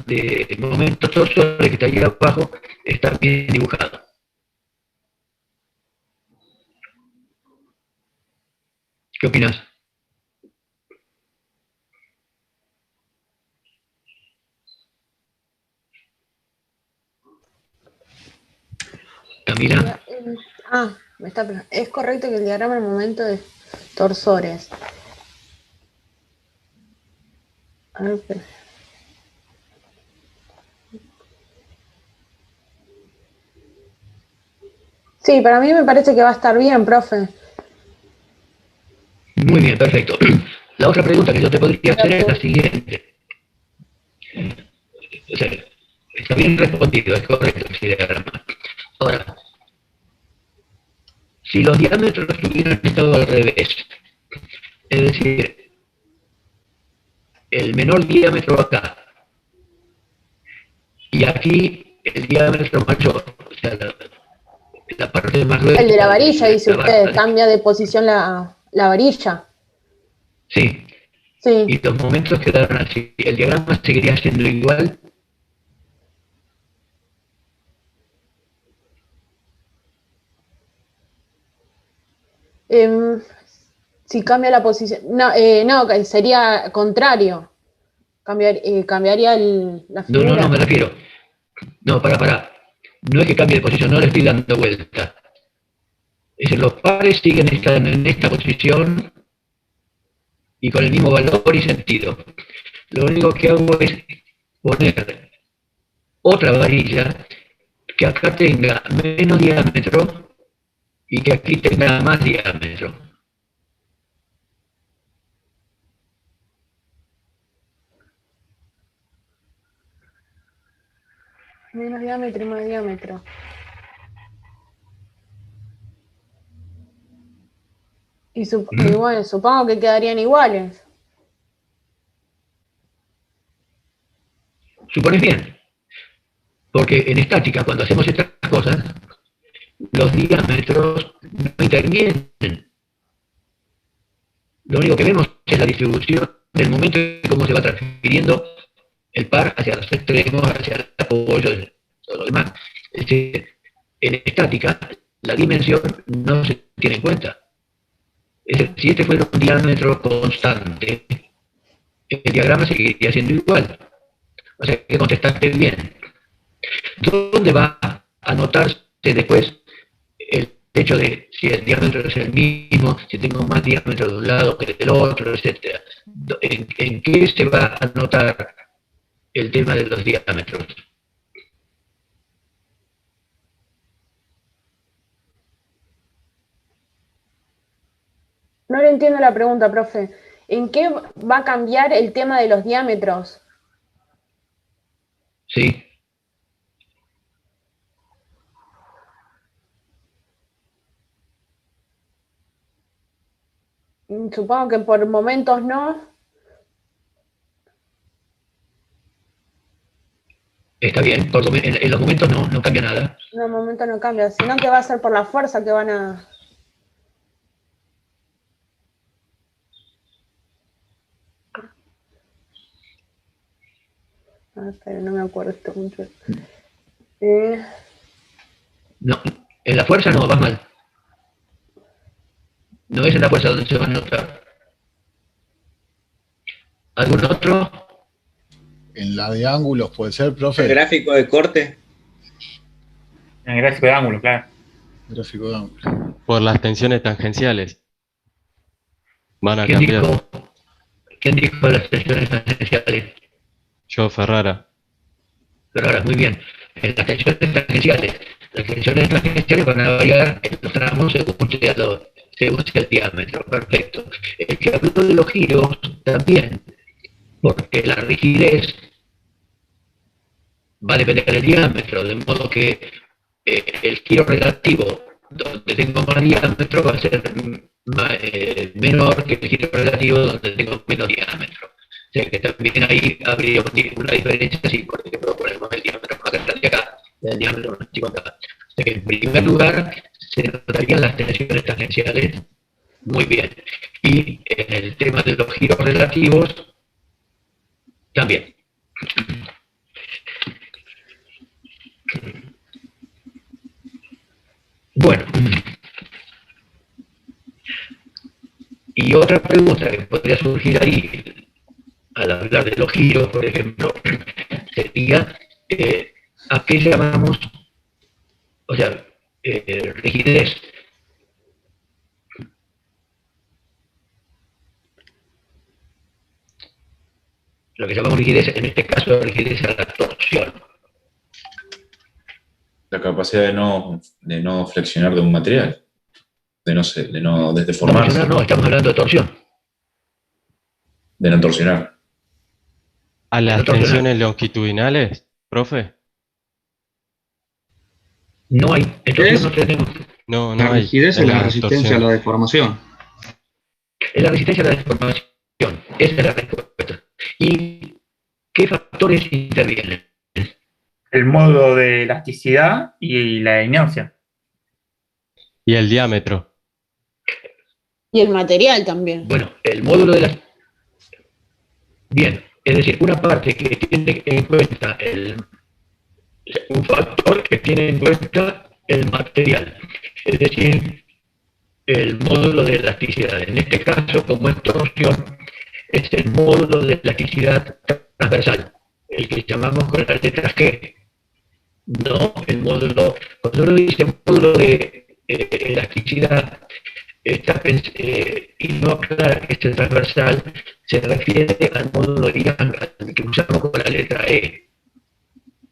de momentos torsores que está ahí abajo está bien dibujado. ¿Qué opinas? Camila. Es correcto que el diagrama en el momento de torsores. A ver, espera. Sí, para mí me parece que va a estar bien, profe. Muy bien, perfecto. La otra pregunta que yo te podría hacer es la siguiente. O sea, está bien respondido, es correcto el diagrama. Ahora, si los diámetros hubieran estado al revés, es decir, el menor diámetro acá, y aquí el diámetro mayor, o sea, la parte más gruesa. El de la varilla, dice la usted, barra. cambia de posición la varilla. Sí, Sí. y los momentos quedaron así. El diagrama seguiría siendo igual. Si cambia la posición. No, que sería contrario. Cambiaría la figura. No, me refiero. No, para. No es que cambie de posición, no le estoy dando vuelta. Es decir, los pares siguen estando en esta posición y con el mismo valor y sentido. Lo único que hago es poner otra varilla que acá tenga menos diámetro y que aquí tenga más diámetro. Menos diámetro y más diámetro. Y bueno, supongo que quedarían iguales. Supones bien, porque en estática, cuando hacemos estas cosas, los diámetros no intervienen. Lo único que vemos es la distribución del momento y cómo se va transfiriendo el par hacia los extremos, hacia el apoyo, todo lo demás. Es decir, en estática, la dimensión no se tiene en cuenta. Es decir, si este fuera un diámetro constante, el diagrama seguiría siendo igual. O sea, que contestaste bien. ¿Dónde va a anotarse después el hecho de si el diámetro es el mismo, si tengo más diámetro de un lado que del otro, etcétera? ¿En qué se va a anotar el tema de los diámetros? No le entiendo la pregunta, profe. ¿En qué va a cambiar el tema de los diámetros? Sí. Supongo que por momentos no. Está bien, en los momentos no cambia nada. En el momento no cambia, sino que va a ser por la fuerza que van a... Pero no me acuerdo esto mucho. No, en la fuerza no, vas mal. No es en la fuerza donde se va a notar. ¿Algún otro? En la de ángulos puede ser, profe. El gráfico de corte. En el gráfico de ángulo, claro. Gráfico de ángulos. Por las tensiones tangenciales. Van a cambiar. ¿Quién dijo las tensiones tangenciales? Yo, Ferrara. Ferrara, muy bien. En las tensiones tangenciales van a variar en los tramos según sea el diámetro. Perfecto. El que habló de los giros también, porque la rigidez va a depender del diámetro, de modo que el giro relativo donde tengo más diámetro va a ser menor que el giro relativo donde tengo menos diámetro. O sea que también ahí habría una diferencia si, por ejemplo, ponemos el diámetro más grande acá, el diámetro más chico acá. O sea que en primer lugar se notarían las tensiones tangenciales muy bien. Y en el tema de los giros relativos, también. Bueno, y otra pregunta que podría surgir ahí, al hablar de los giros, por ejemplo, sería, ¿a qué llamamos, o sea, rigidez? Lo que llamamos rigidez, en este caso, rigidez a la torsión. La capacidad de no flexionar de un material, de no desdeformarse. No, estamos hablando de torsión. De no torsionar. ¿A las tensiones longitudinales, profe? No hay, entonces no tenemos. No la rigidez es la resistencia a la deformación. Es la resistencia a la deformación. Esa es la respuesta. ¿Y qué factores intervienen? El modo de elasticidad y la inercia. Y el diámetro. Y el material también. Bueno, el módulo de la... Bien, es decir, una parte que tiene en cuenta un factor que tiene en cuenta el material, es decir, el módulo de elasticidad. En este caso, como es torsión, es el módulo de elasticidad transversal, el que llamamos con la letra G, no el módulo. Cuando uno dice módulo de elasticidad, y no aclara que este transversal se refiere al módulo de Young, al que usamos con la letra E.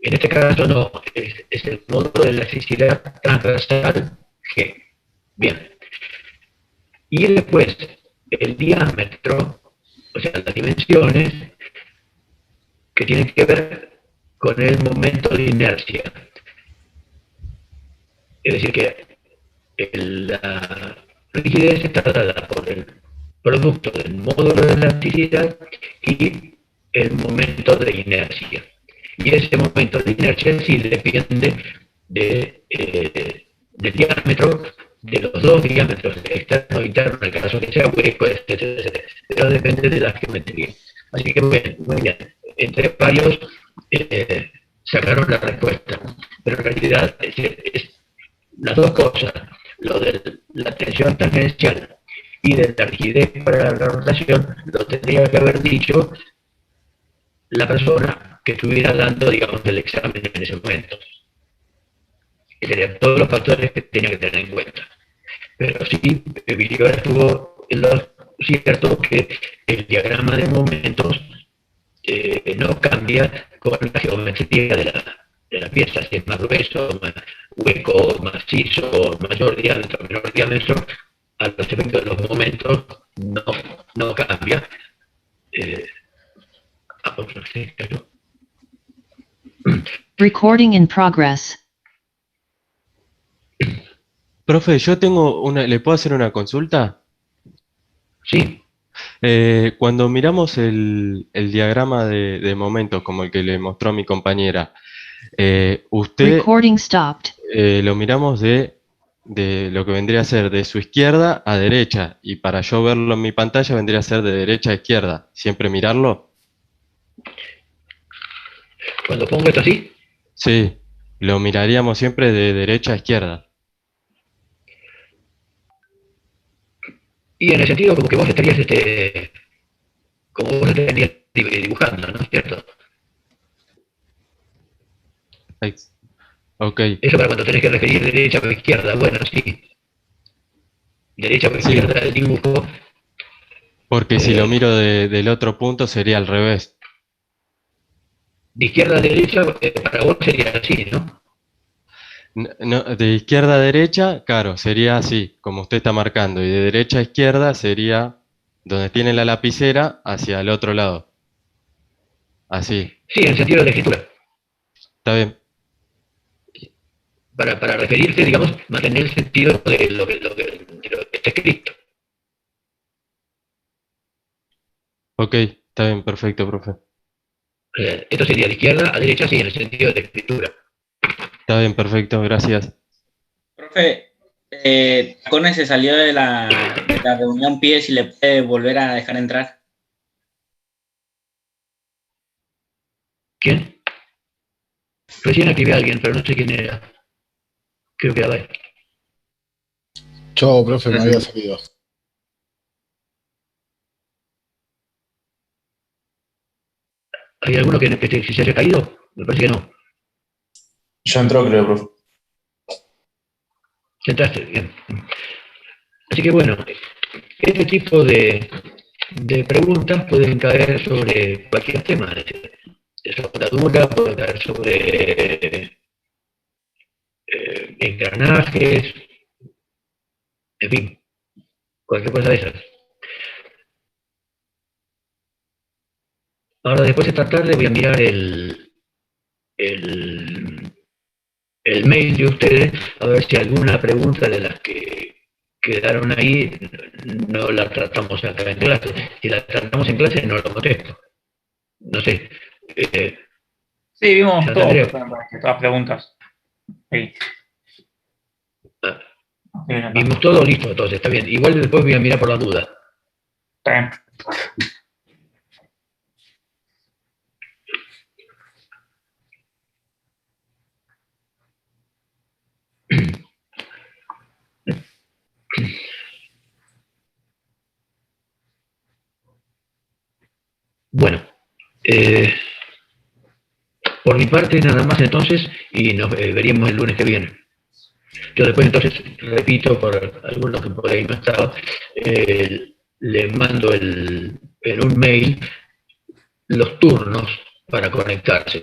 En este caso no, es el módulo de elasticidad transversal G. Bien. Y después, el diámetro, o sea, las dimensiones, que tienen que ver con el momento de inercia. Es decir, que la rigidez está dada por el producto del módulo de elasticidad y el momento de inercia. Y ese momento de inercia sí depende del diámetro, de los dos diámetros, externo e interno, en el caso que sea hueco, etc. Pero depende de la geometría. Así que muy bien. Entre varios sacaron la respuesta. Pero en realidad es las dos cosas, lo de la tensión tangencial y de la rigidez para la rotación, lo tendría que haber dicho la persona que estuviera dando, digamos, el examen en ese momento. Que serían todos los factores que tenía que tener en cuenta. Pero sí, Villar estuvo en lo cierto que el diagrama de momentos no cambia con la geometría de la pieza, si es más grueso, más hueco, macizo, mayor diámetro, menor diámetro, a los efectos de los momentos no cambia. Recording in progress. Profe, yo tengo ¿le puedo hacer una consulta? Sí. Cuando miramos el diagrama de momentos, como el que le mostró mi compañera, usted Recording stopped. lo miramos de lo que vendría a ser de su izquierda a derecha, y para yo verlo en mi pantalla vendría a ser de derecha a izquierda. ¿Siempre mirarlo? Cuando pongo esto así, Sí, lo miraríamos siempre de derecha a izquierda. y en el sentido como que vos estarías como vos estarías dibujando, ¿no es cierto? Ok. Eso para cuando tenés que referir derecha o izquierda, bueno, sí. Derecha o izquierda del dibujo. Porque si lo miro del otro punto sería al revés. De izquierda a derecha, para vos sería así, ¿no? No, de izquierda a derecha, claro, sería así, como usted está marcando, y de derecha a izquierda sería donde tiene la lapicera hacia el otro lado. Así. Sí, en el sentido de la escritura. Está bien. Para referirse, digamos, mantener el sentido de lo que está escrito. Ok, está bien, perfecto, profe. Esto sería de izquierda a derecha, sí, en el sentido de escritura. Está bien, perfecto, gracias. Profe, Cone se salió de la reunión, pide si le puede volver a dejar entrar. ¿Quién? Recién activé a alguien, pero no sé quién era. Creo que era. Chao, profe, me había salido. ¿Hay alguno que se haya caído? Me parece que no. Ya entró, creo, profe. Entraste, bien. Así que bueno, este tipo de preguntas pueden caer sobre cualquier tema. De soldadura, pueden caer sobre engranajes, en fin, cualquier cosa de esas. Ahora, después de esta tarde voy a mirar el mail de ustedes a ver si alguna pregunta de las que quedaron ahí no la tratamos acá en clase. Si la tratamos en clase no lo contesto. No sé. Sí, vimos todas las preguntas. Sí. Vimos todo listo, entonces, está bien. Igual después voy a mirar por la duda. Está bien. Bueno, por mi parte nada más entonces, y nos veríamos el lunes que viene. Yo después entonces, repito, por algunos que por ahí no estaba, le mando en un mail los turnos para conectarse.